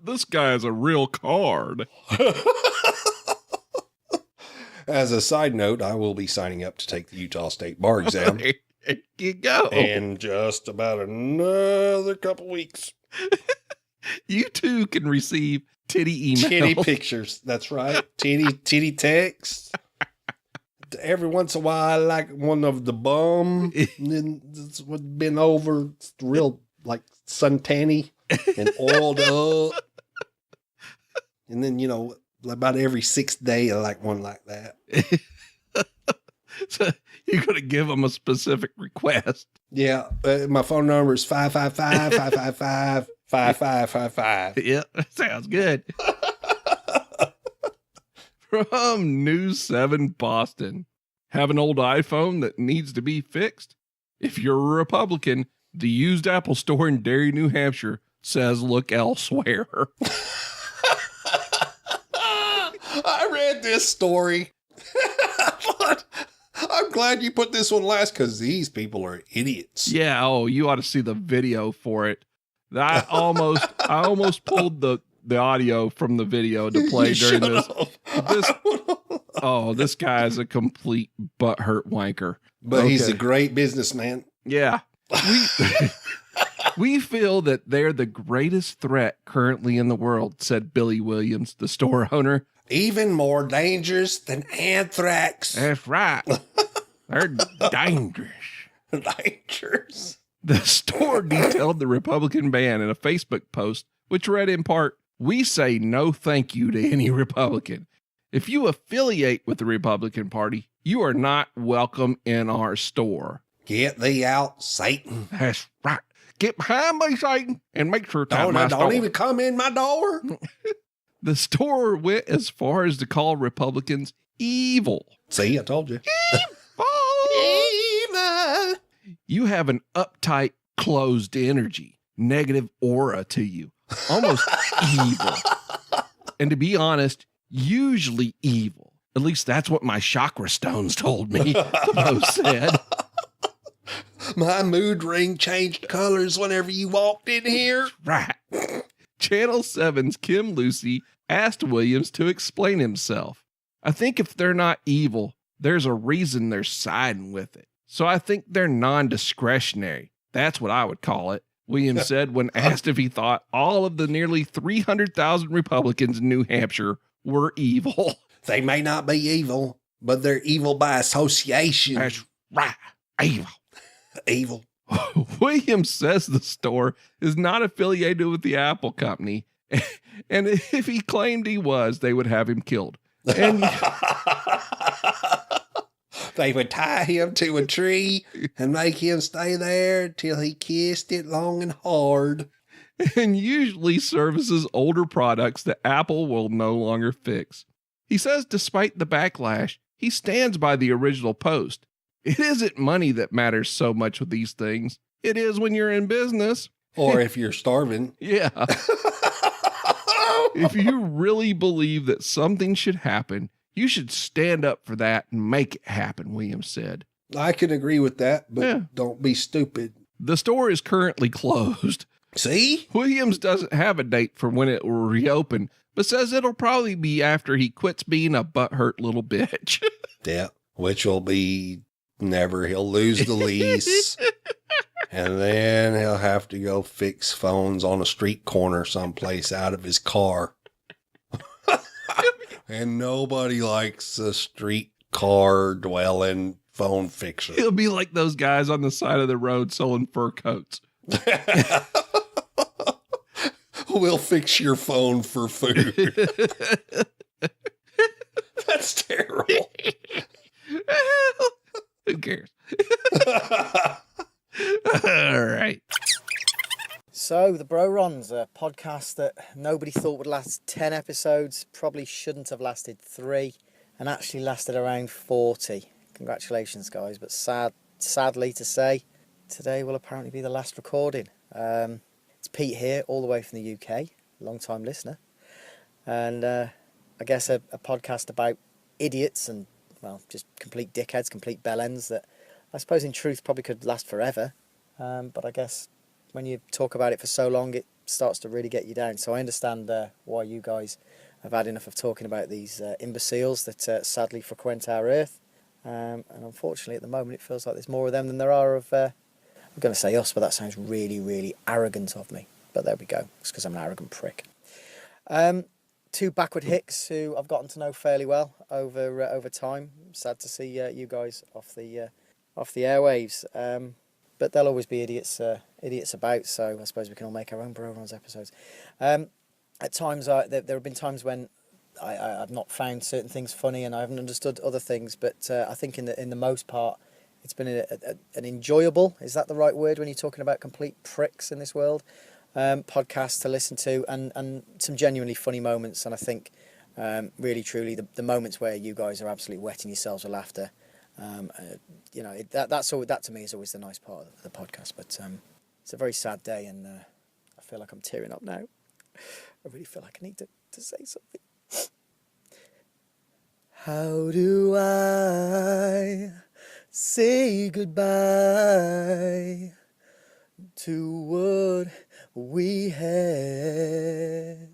[SPEAKER 1] This guy is a real card.
[SPEAKER 6] As a side note, I will be signing up to take the Utah State Bar exam.
[SPEAKER 1] There you go.
[SPEAKER 6] In just about another couple weeks.
[SPEAKER 1] You too can receive titty emails.
[SPEAKER 6] Titty pictures. That's right. Titty text. Every once in a while, I like one of the bum. And then it's been over. It's real like suntanny and oiled up. And then, about every 6th day, I like one like that.
[SPEAKER 1] So you're going to give them a specific request.
[SPEAKER 6] Yeah. My phone number is 555-555-5555.
[SPEAKER 1] Yeah, sounds good. From News 7 Boston. Have an old iPhone that needs to be fixed? If you're a Republican, the used Apple store in Derry, New Hampshire says look elsewhere.
[SPEAKER 6] I read this story. But I'm glad you put this one last because these people are idiots.
[SPEAKER 1] Yeah, you ought to see the video for it. I almost pulled the audio from the video to play during this. This guy is a complete butthurt wanker.
[SPEAKER 6] But he's a great businessman.
[SPEAKER 1] Yeah. We feel that they're the greatest threat currently in the world, said Billy Williams, the store owner.
[SPEAKER 6] Even more dangerous than anthrax.
[SPEAKER 1] That's right. They're dangerous.
[SPEAKER 6] Dangerous.
[SPEAKER 1] The store detailed the Republican ban in a Facebook post, which read in part, "We say no thank you to any Republican. If you affiliate with the Republican Party, you are not welcome in our store."
[SPEAKER 6] Get thee out, Satan.
[SPEAKER 1] That's right. Get behind me, Satan, and make sure to
[SPEAKER 6] Don't even come in my door.
[SPEAKER 1] The store went as far as to call Republicans evil.
[SPEAKER 6] See, I told you.
[SPEAKER 1] Evil. You have an uptight, closed energy, negative aura to you, almost evil. And to be honest, usually evil. At least that's what my chakra stones told me, the post said.
[SPEAKER 6] My mood ring changed colors whenever you walked in here.
[SPEAKER 1] Right. Channel 7's Kim Lucy asked Williams to explain himself. I think if they're not evil, there's a reason they're siding with it. So I think they're non-discretionary. That's what I would call it, Williams said when asked if he thought all of the nearly 300,000 Republicans in New Hampshire were evil.
[SPEAKER 6] They may not be evil, but they're evil by association.
[SPEAKER 1] That's right. Evil.
[SPEAKER 6] Evil.
[SPEAKER 1] Williams says the store is not affiliated with the Apple company. And if he claimed he was, they would have him killed. And
[SPEAKER 6] they would tie him to a tree and make him stay there till he kissed it long and hard.
[SPEAKER 1] And usually services older products that Apple will no longer fix. He says despite the backlash, he stands by the original post. It isn't money that matters so much with these things. It is when you're in business.
[SPEAKER 6] Or if you're starving.
[SPEAKER 1] Yeah. If you really believe that something should happen, you should stand up for that and make it happen, Williams said.
[SPEAKER 6] I can agree with that, but Don't be stupid.
[SPEAKER 1] The store is currently closed.
[SPEAKER 6] See?
[SPEAKER 1] Williams doesn't have a date for when it will reopen, but says it'll probably be after he quits being a butthurt little bitch.
[SPEAKER 6] Yeah, which will be never. He'll lose the lease. And then he'll have to go fix phones on a street corner someplace out of his car. And nobody likes a street car dwelling phone fixer.
[SPEAKER 1] He'll be like those guys on the side of the road selling fur coats.
[SPEAKER 6] We'll fix your phone for food. That's terrible.
[SPEAKER 1] Who cares? All right.
[SPEAKER 10] So, the Bro-Rons, a podcast that nobody thought would last 10 episodes, probably shouldn't have lasted 3, and actually lasted around 40. Congratulations, guys, but sadly to say, today will apparently be the last recording. It's Pete here, all the way from the UK, long-time listener, and I guess a podcast about idiots and, well, just complete dickheads, complete bellends that I suppose in truth probably could last forever, but I guess when you talk about it for so long, it starts to really get you down. So I understand why you guys have had enough of talking about these imbeciles that sadly frequent our earth. And unfortunately, at the moment, it feels like there's more of them than there are of, I'm going to say us, but that sounds really, really arrogant of me. But there we go. It's because I'm an arrogant prick. 2 backward hicks who I've gotten to know fairly well over time. Sad to see you guys off the airwaves. But there'll always be idiots about, so I suppose we can all make our own Bro-Rons episodes. At times, there have been times when I've not found certain things funny and I haven't understood other things, but I think in the most part, it's been an enjoyable, is that the right word when you're talking about complete pricks in this world, podcast to listen to, and some genuinely funny moments, and I think really truly the moments where you guys are absolutely wetting yourselves with laughter. That to me is always the nice part of the podcast, but it's a very sad day, and I feel like I'm tearing up now. I really feel like I need to say something. How do I say goodbye to what we had?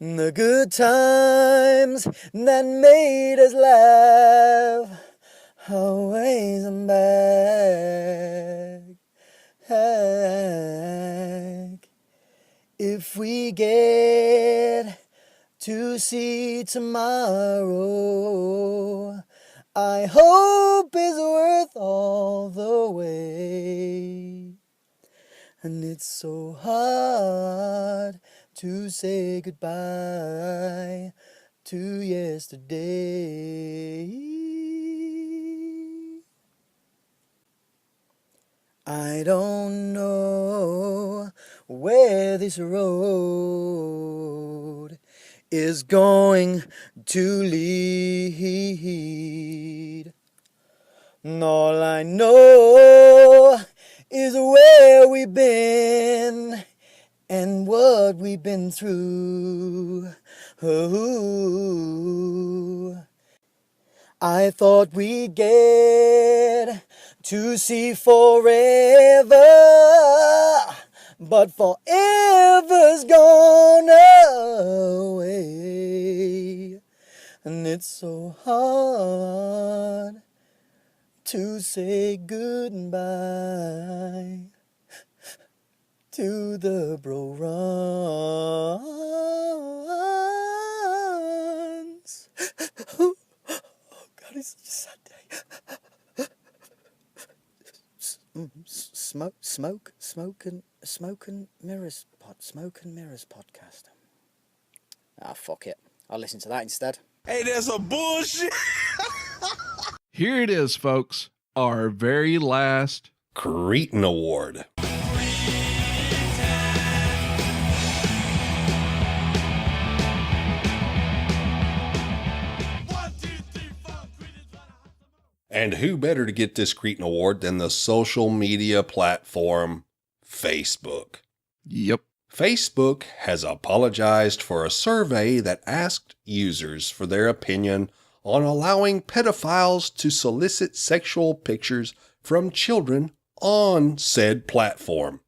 [SPEAKER 10] The good times that made us laugh, always I'm back. If we get to see tomorrow, I hope it's worth all the wait. And it's so hard to say goodbye to yesterday. I don't know where this road is going to lead. And all I know is where we've been and what we've been through. Ooh. I thought we'd get to see forever, but forever's gone away. And it's so hard to say goodbye to the bro runs. Oh God, it's such a sad day. Smoke and mirrors podcast. Ah, fuck it. I'll listen to that instead.
[SPEAKER 11] Hey, there's some bullshit.
[SPEAKER 1] Here it is, folks. Our very last
[SPEAKER 6] Cretin Award. And who better to get this Cretin Award than the social media platform Facebook?
[SPEAKER 1] Yep.
[SPEAKER 6] Facebook has apologized for a survey that asked users for their opinion on allowing pedophiles to solicit sexual pictures from children on said platform.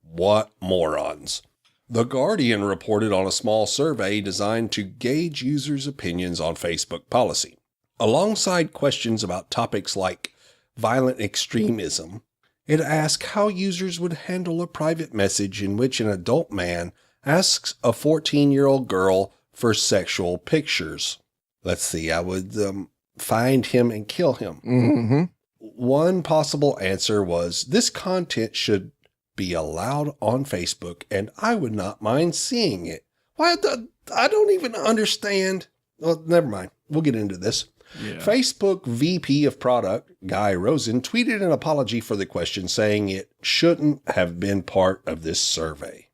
[SPEAKER 6] What morons. The Guardian reported on a small survey designed to gauge users' opinions on Facebook policy. Alongside questions about topics like violent extremism, it asked how users would handle a private message in which an adult man asks a 14-year-old girl for sexual pictures. Let's see, I would find him and kill him.
[SPEAKER 1] Mm-hmm.
[SPEAKER 6] One possible answer was, this content should be allowed on Facebook, and I would not mind seeing it. Why? I don't even understand. Well, never mind. We'll get into this.
[SPEAKER 1] Yeah.
[SPEAKER 6] Facebook VP of Product, Guy Rosen, tweeted an apology for the question, saying it shouldn't have been part of this survey.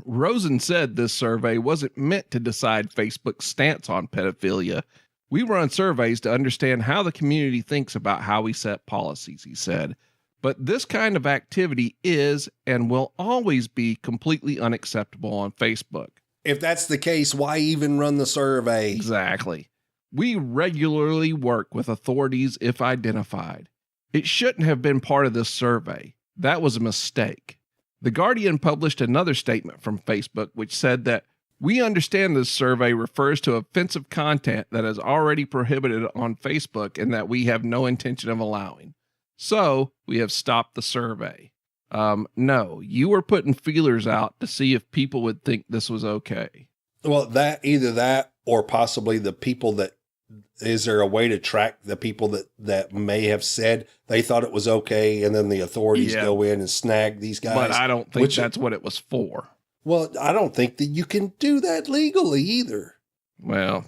[SPEAKER 1] Rosen said this survey wasn't meant to decide Facebook's stance on pedophilia. We run surveys to understand how the community thinks about how we set policies, he said. But this kind of activity is and will always be completely unacceptable on Facebook.
[SPEAKER 6] If that's the case, why even run the survey?
[SPEAKER 1] Exactly. We regularly work with authorities if identified. It shouldn't have been part of this survey. That was a mistake. The Guardian published another statement from Facebook which said that we understand this survey refers to offensive content that is already prohibited on Facebook and that we have no intention of allowing. So we have stopped the survey. No, you were putting feelers out to see if people would think this was okay.
[SPEAKER 6] Well, either that or possibly the people that, is there a way to track the people that may have said they thought it was okay and then the authorities go in and snag these guys?
[SPEAKER 1] But I don't think that's what it was for.
[SPEAKER 6] Well, I don't think that you can do that legally either.
[SPEAKER 1] Well,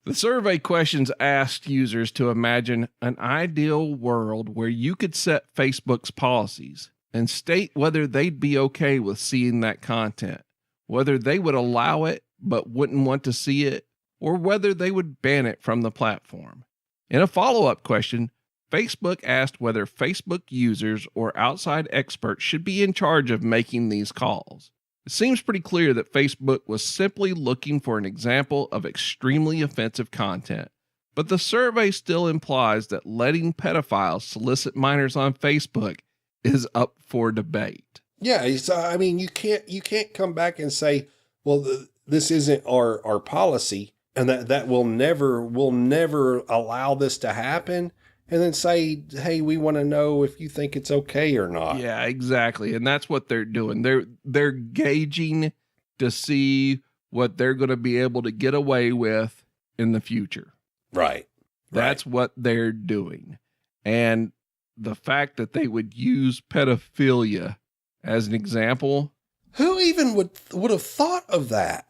[SPEAKER 1] the survey questions asked users to imagine an ideal world where you could set Facebook's policies and state whether they'd be okay with seeing that content, whether they would allow it but wouldn't want to see it, or whether they would ban it from the platform. In a follow-up question, Facebook asked whether Facebook users or outside experts should be in charge of making these calls. It seems pretty clear that Facebook was simply looking for an example of extremely offensive content, but the survey still implies that letting pedophiles solicit minors on Facebook is up for debate.
[SPEAKER 6] Yeah, I mean, you can't come back and say, well, this isn't our policy, and that we'll never allow this to happen, and then say, hey, we want to know if you think it's okay or not.
[SPEAKER 1] Yeah, exactly. And that's what they're doing. They're gauging to see what they're going to be able to get away with in the future.
[SPEAKER 6] Right.
[SPEAKER 1] That's what they're doing. And the fact that they would use pedophilia as an example.
[SPEAKER 6] Who even would have thought of that?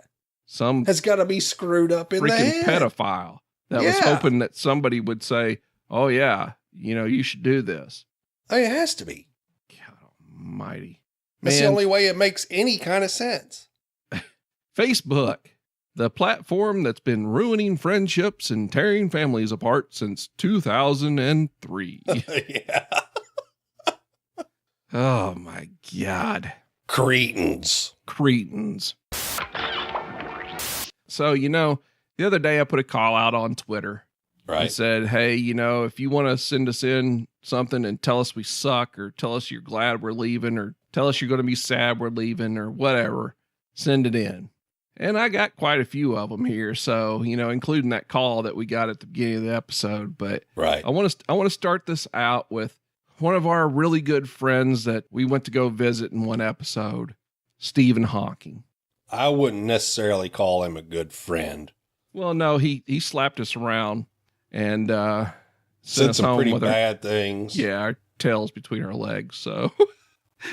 [SPEAKER 1] Some
[SPEAKER 6] has got to be screwed up in the head.
[SPEAKER 1] Pedophile that was hoping that somebody would say, oh yeah, you should do this.
[SPEAKER 6] It has to be.
[SPEAKER 1] God almighty.
[SPEAKER 6] That's the only way it makes any kind of sense.
[SPEAKER 1] Facebook, the platform that's been ruining friendships and tearing families apart since 2003.
[SPEAKER 6] Yeah.
[SPEAKER 1] Oh my God.
[SPEAKER 6] Cretins.
[SPEAKER 1] So, the other day I put a call out on Twitter.
[SPEAKER 6] Right.
[SPEAKER 1] I said, hey, if you want to send us in something and tell us we suck, or tell us you're glad we're leaving, or tell us you're going to be sad we're leaving, or whatever, send it in. And I got quite a few of them here. So, including that call that we got at the beginning of the episode. But
[SPEAKER 6] right.
[SPEAKER 1] I want to start this out with one of our really good friends that we went to go visit in one episode, Stephen Hawking.
[SPEAKER 6] I wouldn't necessarily call him a good friend.
[SPEAKER 1] Well, no, he slapped us around and
[SPEAKER 6] said some pretty bad things.
[SPEAKER 1] Yeah, our tails between our legs. So,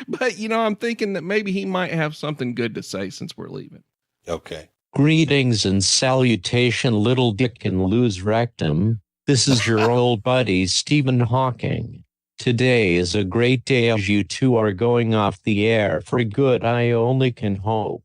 [SPEAKER 1] but I'm thinking that maybe he might have something good to say since we're leaving.
[SPEAKER 6] Okay.
[SPEAKER 12] Greetings and salutation, little dick and loose rectum. This is your old buddy, Stephen Hawking. Today is a great day as you two are going off the air for good, I only can hope.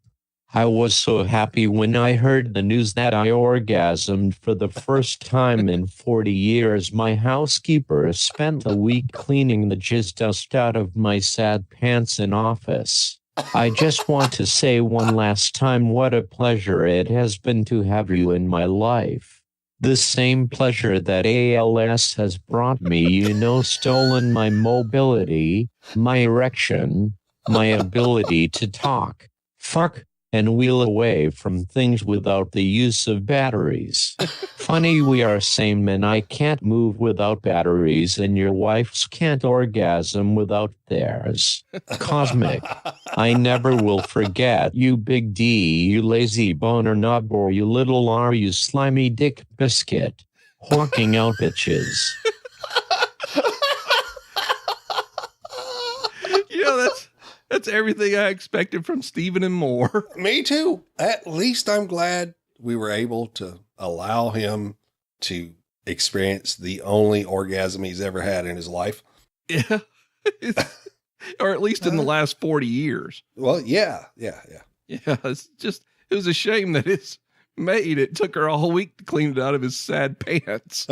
[SPEAKER 12] I was so happy when I heard the news that I orgasmed for the first time in 40 years. My housekeeper spent a week cleaning the jizz dust out of my sad pants in office. I just want to say one last time what a pleasure it has been to have you in my life. The same pleasure that ALS has brought me, stolen my mobility, my erection, my ability to talk, fuck, and wheel away from things without the use of batteries. Funny we are same men. I can't move without batteries and your wives can't orgasm without theirs. Cosmic. I never will forget you, Big D, you lazy boner knob, or you little R, you slimy dick biscuit. Hawking out bitches.
[SPEAKER 1] That's everything I expected from Stephen and more.
[SPEAKER 6] Me too. At least I'm glad we were able to allow him to experience the only orgasm he's ever had in his life.
[SPEAKER 1] Yeah. Or at least in the last 40 years.
[SPEAKER 6] Well, yeah.
[SPEAKER 1] Yeah, it was a shame that his maid, it took her a whole week to clean it out of his sad pants.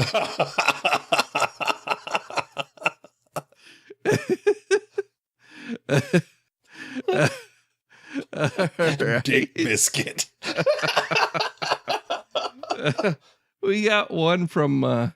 [SPEAKER 6] Dick biscuit.
[SPEAKER 1] We got one from a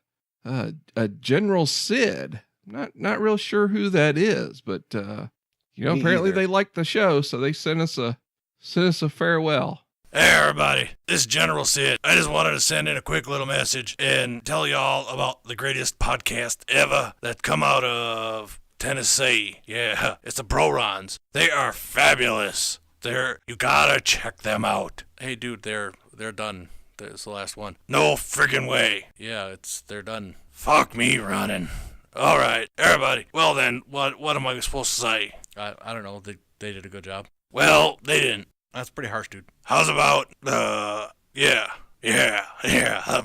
[SPEAKER 1] General Sid. Not real sure who that is, but apparently they liked the show, so they sent us a farewell.
[SPEAKER 11] Hey everybody, this is General Sid. I just wanted to send in a quick little message and tell y'all about the greatest podcast ever that come out of Tennessee. Yeah, it's the Bro-Rons. They are fabulous. You gotta check them out. Hey dude, they're done. There's the last one. No friggin' way. Yeah, they're done. Fuck me running. All right, everybody. Well then, what am I supposed to say? I don't know. They did a good job. Well, they didn't. That's pretty harsh, dude. How's about the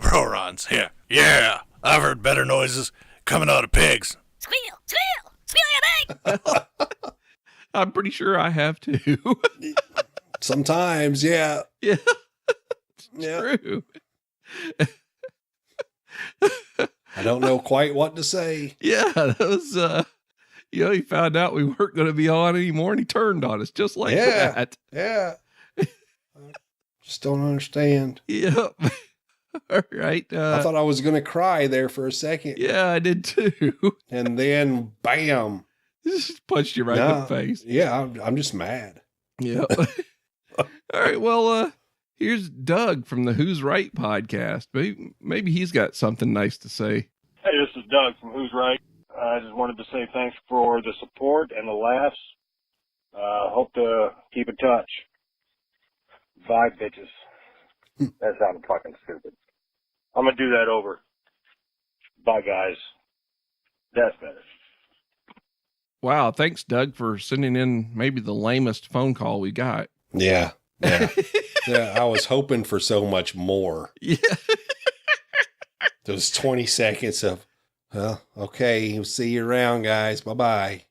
[SPEAKER 11] Bro-Rons? Yeah. I've heard better noises coming out of pigs.
[SPEAKER 5] Squeal, squeal, squeal your egg.
[SPEAKER 1] I'm pretty sure I have too.
[SPEAKER 6] Sometimes, yeah.
[SPEAKER 1] Yeah. True.
[SPEAKER 6] I don't know quite what to say.
[SPEAKER 1] Yeah, that was, he found out we weren't going to be on anymore and he turned on us just like that.
[SPEAKER 6] Yeah. I just don't understand.
[SPEAKER 1] Yep. All right.
[SPEAKER 6] I thought I was going to cry there for a second.
[SPEAKER 1] Yeah, I did too.
[SPEAKER 6] And then, bam.
[SPEAKER 1] Just punched you right in the face.
[SPEAKER 6] Yeah, I'm just mad.
[SPEAKER 1] Yeah. All right, well, here's Doug from the Who's Right podcast. Maybe he's got something nice to say.
[SPEAKER 13] Hey, this is Doug from Who's Right. I just wanted to say thanks for the support and the laughs. Hope to keep in touch. Bye, bitches. That sounded fucking stupid. I'm going to do that over. Bye, guys. That's better.
[SPEAKER 1] Wow, thanks, Doug, for sending in maybe the lamest phone call we got.
[SPEAKER 6] Yeah. I was hoping for so much more.
[SPEAKER 1] Yeah.
[SPEAKER 6] Those 20 seconds of, well, okay, we'll see you around, guys. Bye-bye.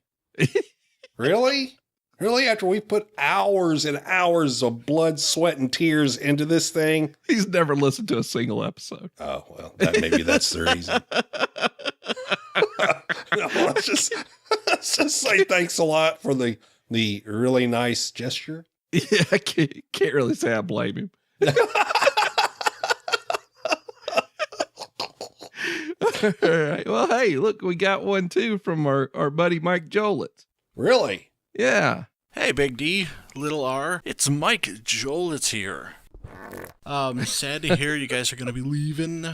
[SPEAKER 6] Really? Really? After we put hours and hours of blood, sweat, and tears into this thing?
[SPEAKER 1] He's never listened to a single episode.
[SPEAKER 6] Oh, well, maybe that's the reason. No, let's just say thanks a lot for the really nice gesture.
[SPEAKER 1] Yeah, I can't really say I blame him. All right. Well, hey, look, we got one too from our buddy Mike Jolitz.
[SPEAKER 6] Really?
[SPEAKER 1] Yeah.
[SPEAKER 11] Hey, Big D, Little R. It's Mike Jolitz here. Sad to hear you guys are going to be leaving.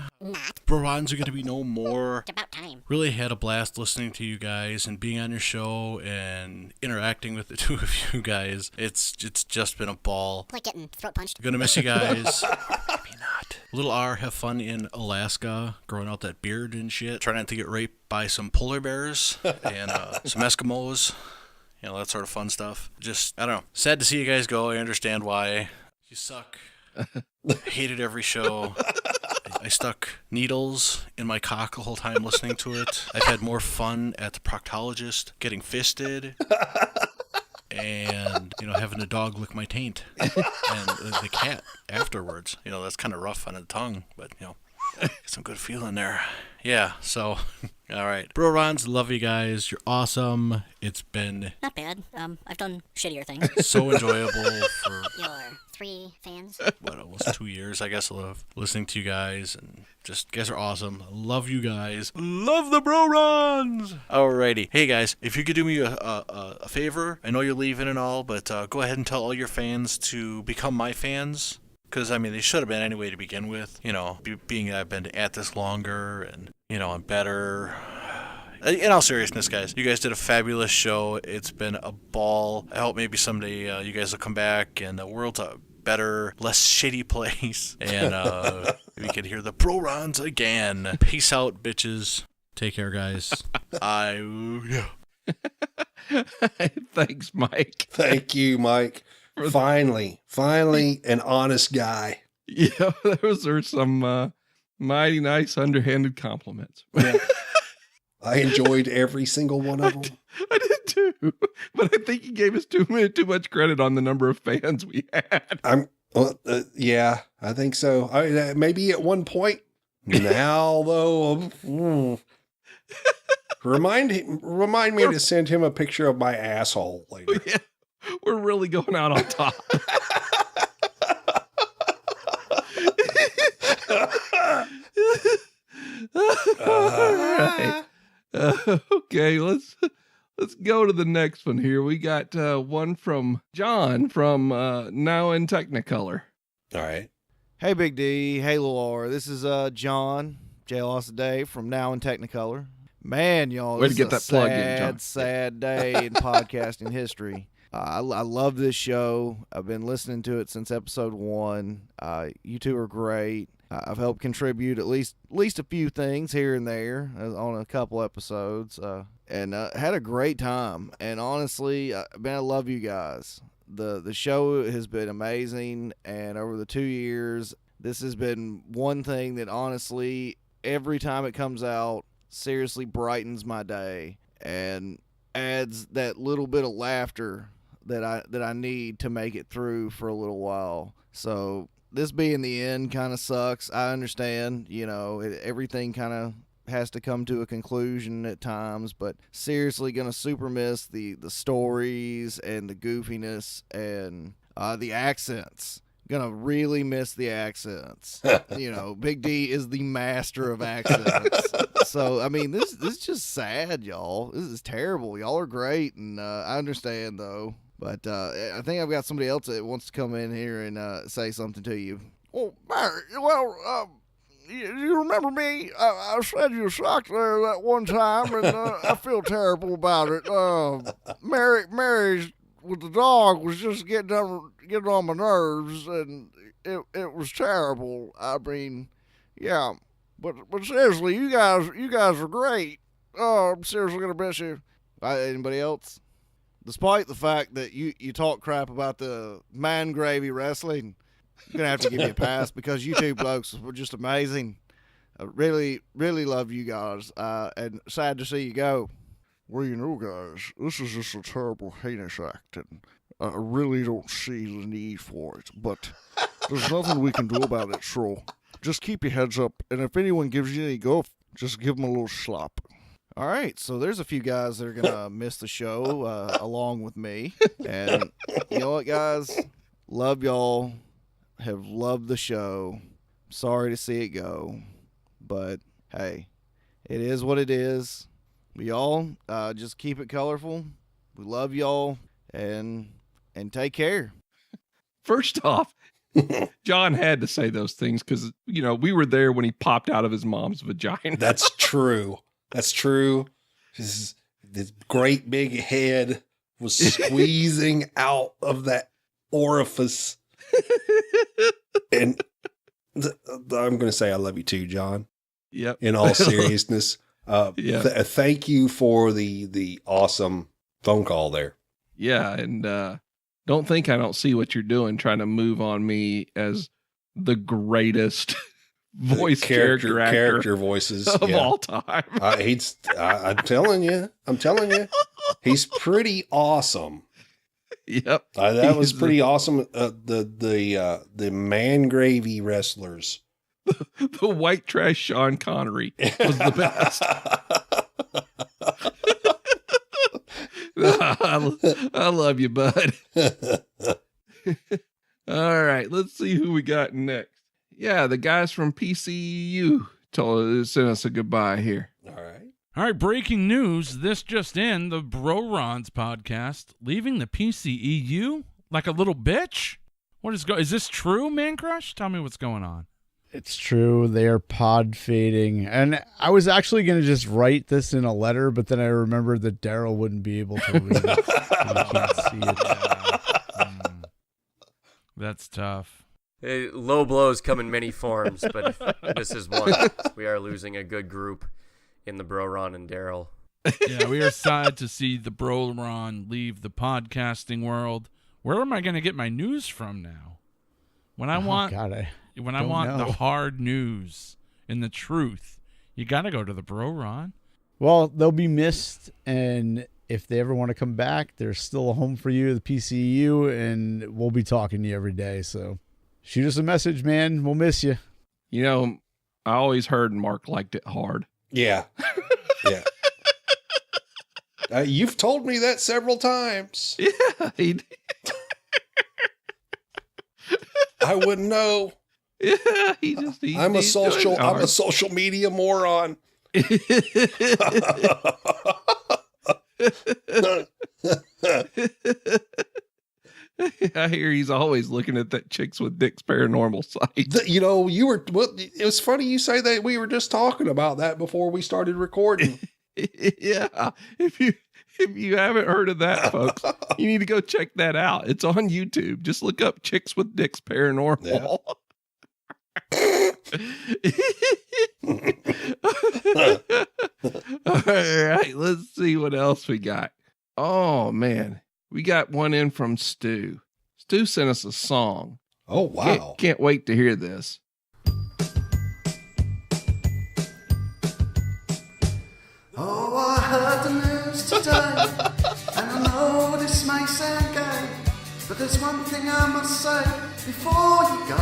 [SPEAKER 11] Bro-Rons are going to be no more.
[SPEAKER 8] It's about time.
[SPEAKER 11] Really had a blast listening to you guys and being on your show and interacting with the two of you guys. It's just been a ball.
[SPEAKER 8] Like getting throat punched.
[SPEAKER 11] Gonna miss you guys. Maybe not. Little R, have fun in Alaska, growing out that beard and shit. Try not to get raped by some polar bears and some Eskimos. You know, that sort of fun stuff. Just, I don't know. Sad to see you guys go. I understand why. You suck. Hated every show. I stuck needles in my cock the whole time listening to it. I've had more fun at the proctologist getting fisted and, you know, having a dog lick my taint and the cat afterwards. You know, that's kind of rough on the tongue, but, you know, some good feeling there. Yeah, so, all right. Bro-Rons, love you guys. You're awesome. It's been...
[SPEAKER 8] Not bad. I've done shittier things.
[SPEAKER 11] So enjoyable for...
[SPEAKER 8] Your 3 fans.
[SPEAKER 11] What, almost 2 years, I guess, of listening to you guys. And just, you guys are awesome. Love you guys. Love the Bro-Rons! Alrighty. Hey, guys, if you could do me a favor, I know you're leaving and all, but go ahead and tell all your fans to become my fans. Because, I mean, they should have been anyway to begin with. You know, being that I've been at this longer and, you know, I'm better. In all seriousness, guys, you guys did a fabulous show. It's been a ball. I hope maybe someday you guys will come back and the world's a better, less shitty place. And we can hear the Bro-Rons again. Peace out, bitches. Take care, guys. Yeah.
[SPEAKER 1] Thanks, Mike.
[SPEAKER 6] Thank you, Mike. Finally, an honest guy.
[SPEAKER 1] Yeah, those are some mighty nice underhanded compliments.
[SPEAKER 6] Yeah. I enjoyed every single one of them.
[SPEAKER 1] I did too, but I think he gave us too much credit on the number of fans we had.
[SPEAKER 6] Yeah, I think so. Maybe at one point. Now, though, remind me to send him a picture of my asshole later.
[SPEAKER 1] Yeah. We're really going out on top. All right. Okay, let's go to the next one here. We got one from John from Now in Technicolor.
[SPEAKER 6] All right.
[SPEAKER 14] Hey, Big D. Hey, Lil R. This is John, J. Lost Day from Now in Technicolor. Man, y'all,
[SPEAKER 1] way
[SPEAKER 14] this
[SPEAKER 1] to get
[SPEAKER 14] is
[SPEAKER 1] that plug in, John.
[SPEAKER 14] Sad day in podcasting history. I love this show. I've been listening to it since episode 1. You two are great. I've helped contribute at least a few things here and there on a couple episodes, and had a great time. And honestly, man, I love you guys. The show has been amazing, and over the 2 years, this has been one thing that honestly, every time it comes out, seriously brightens my day and adds that little bit of laughter that I need to make it through for a little while. So this being the end kind of sucks. I understand, you know, everything kind of has to come to a conclusion at times, but seriously gonna super miss the stories and the goofiness and the accents. Gonna really miss the accents. You know, Big D is the master of accents. So, I mean, this is just sad, y'all. This is terrible. Y'all are great, and I understand, though. But I think I've got somebody else that wants to come in here and say something to you. Oh, Mary, well, you remember me? I said you sucked there that one time, and I feel terrible about it. Mary's with the dog was just getting on my nerves, and it was terrible. I mean, yeah, but seriously, you guys are great. Oh, I'm seriously gonna miss you. Anybody else? Despite the fact that you talk crap about the man gravy wrestling, I'm gonna have to give you a pass because you two blokes were just amazing. I really, really love you guys, and sad to see you go. Well, you know, guys, this is just a terrible, heinous act, and I really don't see the need for it, but there's nothing we can do about it, so just keep your heads up, and if anyone gives you any guff, just give them a little slap. All right, so there's a few guys that are going to miss the show along with me, and you know what, guys? Love y'all, have loved the show, sorry to see it go, but hey, it is what it is. Y'all, just keep it colorful. We love y'all, and take care.
[SPEAKER 1] First off, John had to say those things because, you know, we were there when he popped out of his mom's vagina.
[SPEAKER 6] That's true. That's true. This great big head was squeezing out of that orifice. And I'm going to say I love you too, John.
[SPEAKER 1] Yep.
[SPEAKER 6] In all seriousness. Thank you for the awesome phone call there.
[SPEAKER 1] Yeah. And don't think I don't see what you're doing, trying to move on me as the greatest voice character
[SPEAKER 6] voices
[SPEAKER 1] of all time.
[SPEAKER 6] I'm telling you, he's pretty awesome.
[SPEAKER 1] Yep.
[SPEAKER 6] That was pretty awesome. The man gravy wrestlers.
[SPEAKER 1] The white trash Sean Connery was the best. I love you, bud. All right, let's see who we got next. Yeah, the guys from PCU sent us a goodbye here.
[SPEAKER 15] All right, breaking news. This just in, the Bro-Rons podcast leaving the PCEU like a little bitch? Is this true, Man Crush? Tell me what's going on.
[SPEAKER 16] It's true. They are pod fading. And I was actually going to just write this in a letter, but then I remembered that Daryl wouldn't be able to read it. You can't see it.
[SPEAKER 15] That's tough.
[SPEAKER 17] Low blows come in many forms, but this is one. We are losing a good group in the Bro-Ron and Daryl.
[SPEAKER 15] Yeah, we are sad to see the Bro-Ron leave the podcasting world. Where am I going to get my news from now? When I want the hard news and the truth, you got to go to the Bro-Ron.
[SPEAKER 16] Well, they'll be missed, and if they ever want to come back, there's still a home for you, the PCU, and we'll be talking to you every day. So shoot us a message, man. We'll miss you.
[SPEAKER 1] You know, I always heard Mark liked it hard.
[SPEAKER 6] Yeah. Yeah. You've told me that several times.
[SPEAKER 1] Yeah.
[SPEAKER 6] I wouldn't know.
[SPEAKER 1] Yeah,
[SPEAKER 6] I'm a social media moron.
[SPEAKER 1] I hear he's always looking at that Chicks with Dicks paranormal site.
[SPEAKER 6] It was funny you say that. We were just talking about that before we started recording.
[SPEAKER 1] Yeah. If you haven't heard of that, folks, you need to go check that out. It's on YouTube. Just look up Chicks with Dicks paranormal.
[SPEAKER 6] Yeah.
[SPEAKER 1] All right, let's see what else we got. Oh man, we got one in from Stu. Stu sent us a song.
[SPEAKER 6] Oh wow.
[SPEAKER 1] Can't wait to hear this.
[SPEAKER 18] Oh, I heard the news today, and I know this may sound gay, but there's one thing I must say before you go.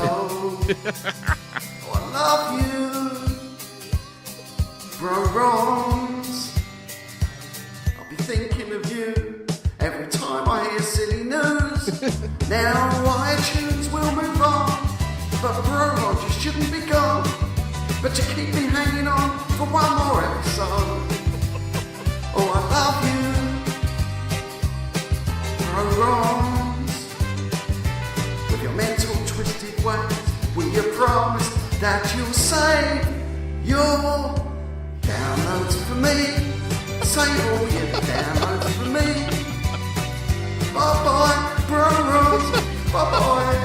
[SPEAKER 18] Oh, I love you, Bro-Rons. I'll be thinking of you every time I hear silly news. Now iTunes will move on, but Bro-Rons, you shouldn't be gone. But you keep me hanging on for one more episode. Oh, I love you, Bro-Rons. With your mental twisted ways, will you promise that you'll save your downloads for me? Save all your downloads for me. Bye-bye, Bro-Rons. Bye-bye.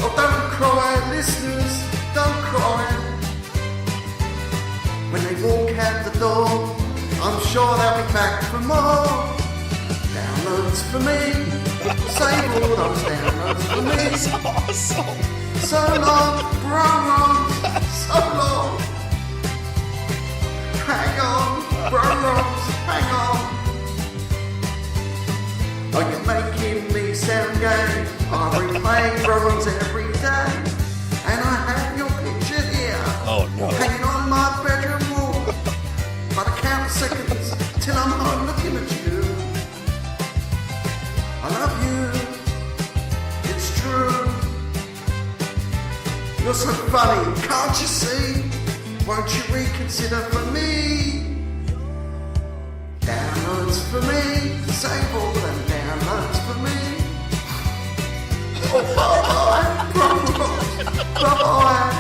[SPEAKER 18] Oh, don't cry, listeners. Don't cry. When they walk out the door, I'm sure they'll be back for more downloads for me. Save all those downloads for me.
[SPEAKER 6] That's awesome.
[SPEAKER 18] So long, Bro-Rons. So long. Hang on, Bro-Rons. Hang on. Oh, you're making me sound gay. I replay Bro-Rons every day. And I have your picture here.
[SPEAKER 6] Oh no.
[SPEAKER 18] Hanging on my bedroom wall. By the count of seconds till I'm home looking at you. I love you. It's true. You're so funny, can't you see? Won't you reconsider for me? Downloads for me. Save all them downloads for me. bye-bye, bye-bye.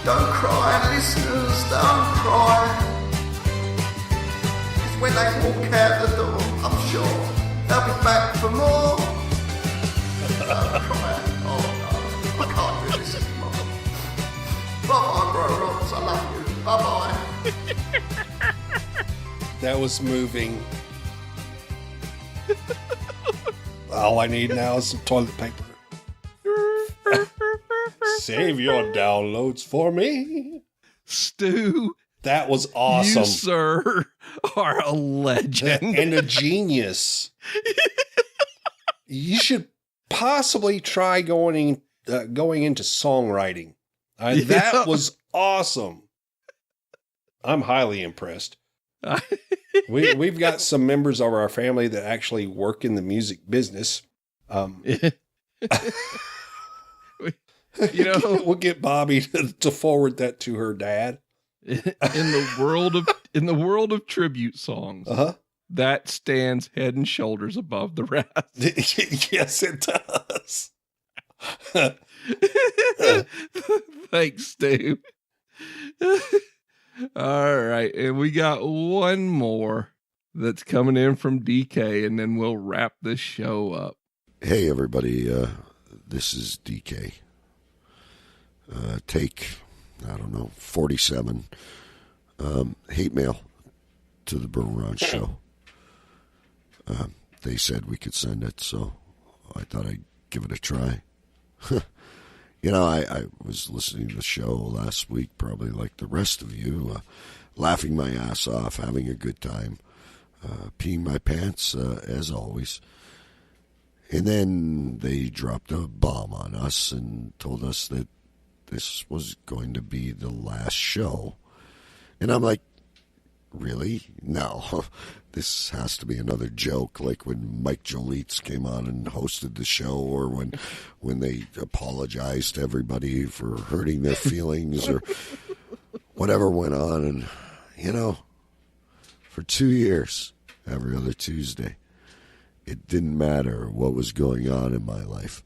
[SPEAKER 18] Don't cry, listeners, don't cry. 'Cause when they walk out the door, I'm sure they'll be back for more. Don't cry. Oh no, I can't do this anymore. Bye-bye, bro Rods, I love you. Bye-bye.
[SPEAKER 6] That was moving. All I need now is some toilet paper. Save your downloads for me.
[SPEAKER 1] Stu.
[SPEAKER 6] That was awesome.
[SPEAKER 1] You, sir, are a legend.
[SPEAKER 6] And a genius. You should possibly try going into songwriting. That was awesome. I'm highly impressed. We've got some members of our family that actually work in the music business. We'll get Bobby to forward that to her dad.
[SPEAKER 1] In the world of tribute songs, that stands head and shoulders above the rest.
[SPEAKER 6] Yes, it does.
[SPEAKER 1] Thanks, Stu. All right, and we got one more that's coming in from DK, and then we'll wrap this show up.
[SPEAKER 19] Hey, everybody. This is DK. Take, 47. Hate mail to the Buh Ron show. They said we could send it, so I thought I'd give it a try. I was listening to the show last week, probably like the rest of you, laughing my ass off, having a good time, peeing my pants, as always. And then they dropped a bomb on us and told us that this was going to be the last show. And I'm like, really? No. This has to be another joke, like when Mike Jolietz came on and hosted the show, or when they apologized to everybody for hurting their feelings, or whatever went on. And, for 2 years, every other Tuesday, it didn't matter what was going on in my life.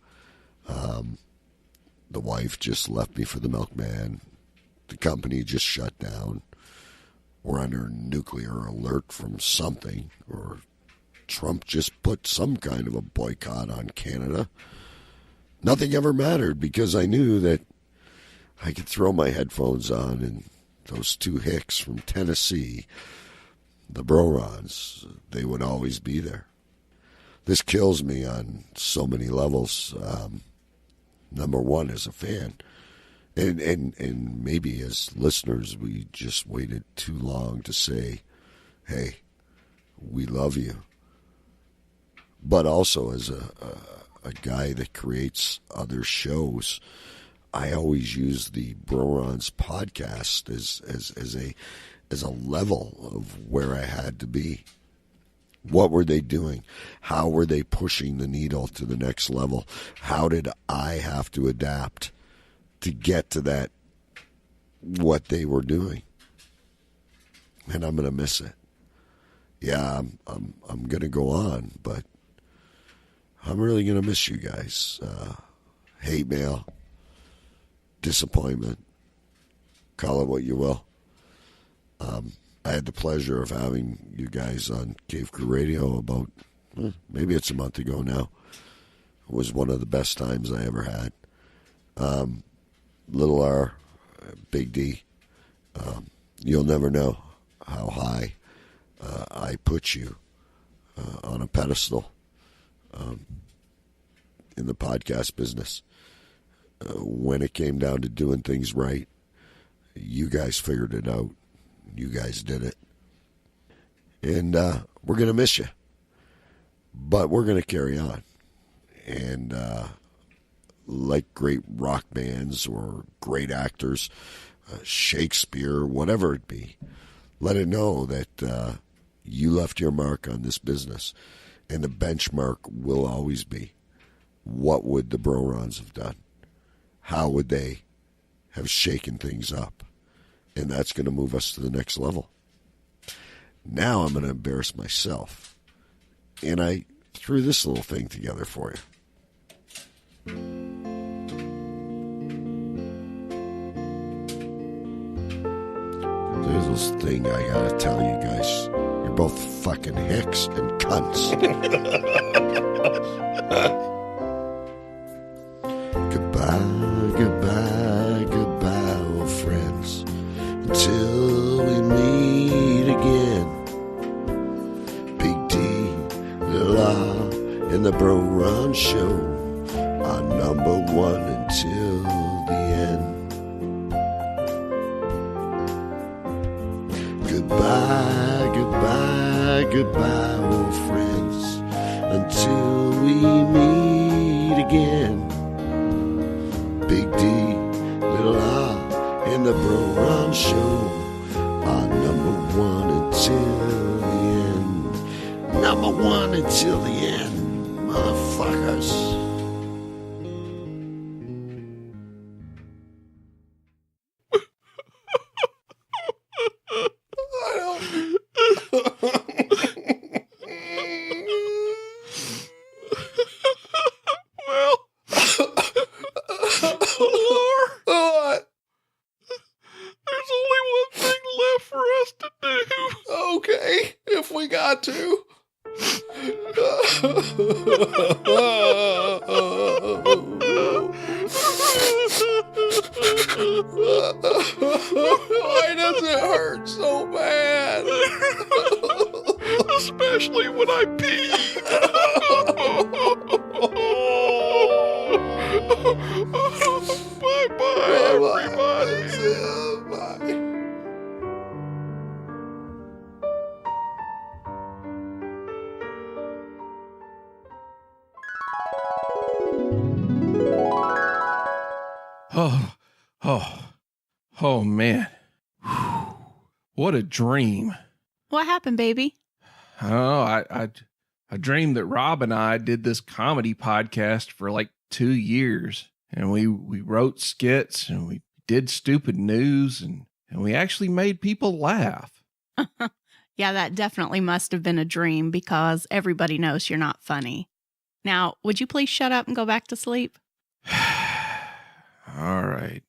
[SPEAKER 19] The wife just left me for the milkman. The company just shut down. We're under nuclear alert from something, or Trump just put some kind of a boycott on Canada. Nothing ever mattered, because I knew that I could throw my headphones on and those two hicks from Tennessee, the Bro-Rons, they would always be there. This kills me on so many levels. Number one, as a fan. And maybe as listeners, we just waited too long to say, hey, we love you. But also as a guy that creates other shows, I always use the Bro-Rons podcast as a level of where I had to be. What were they doing? How were they pushing the needle to the next level? How did I have to adapt to get to that, what they were doing? And I'm going to miss it. Yeah, I'm going to go on, but I'm really going to miss you guys. Hate mail, disappointment, call it what you will. I had the pleasure of having you guys on Cave Crew Radio about, maybe it's a month ago now. It was one of the best times I ever had. Little R, Big D, you'll never know how high I put you on a pedestal in the podcast business. When it came down to doing things right, you guys figured it out. You guys did it. And we're going to miss you. But we're going to carry on. And like great rock bands or great actors, Shakespeare, whatever it be, let it know that you left your mark on this business. And the benchmark will always be, what would the Bro-Rons have done? How would they have shaken things up? And that's going to move us to the next level. Now I'm going to embarrass myself. And I threw this little thing together for you. There's this thing I gotta tell you guys. You're both fucking hicks and cunts. Goodbye, goodbye, goodbye, old friends. Until we meet again. Big D, Lil R, and the Bro Run Show are number one until the end. Goodbye, goodbye, goodbye, old friends. Until we meet again. Big D, Lil R, and the Bro Run Show are number one until the end. Number one until the end, motherfuckers.
[SPEAKER 1] There's only one thing left for us to do.
[SPEAKER 6] Okay, if we got to. Why does it hurt so bad?
[SPEAKER 1] Especially when I pee. Bye-bye, everybody.
[SPEAKER 6] Bye.
[SPEAKER 1] Oh, man. Whew. What a dream.
[SPEAKER 20] What happened, baby?
[SPEAKER 1] Oh, I dreamed that Rob and I did this comedy podcast for like 2 years, and we wrote skits and we did stupid news and we actually made people laugh.
[SPEAKER 20] Yeah, that definitely must have been a dream because everybody knows you're not funny. Now, would you please shut up and go back to sleep?
[SPEAKER 1] All right.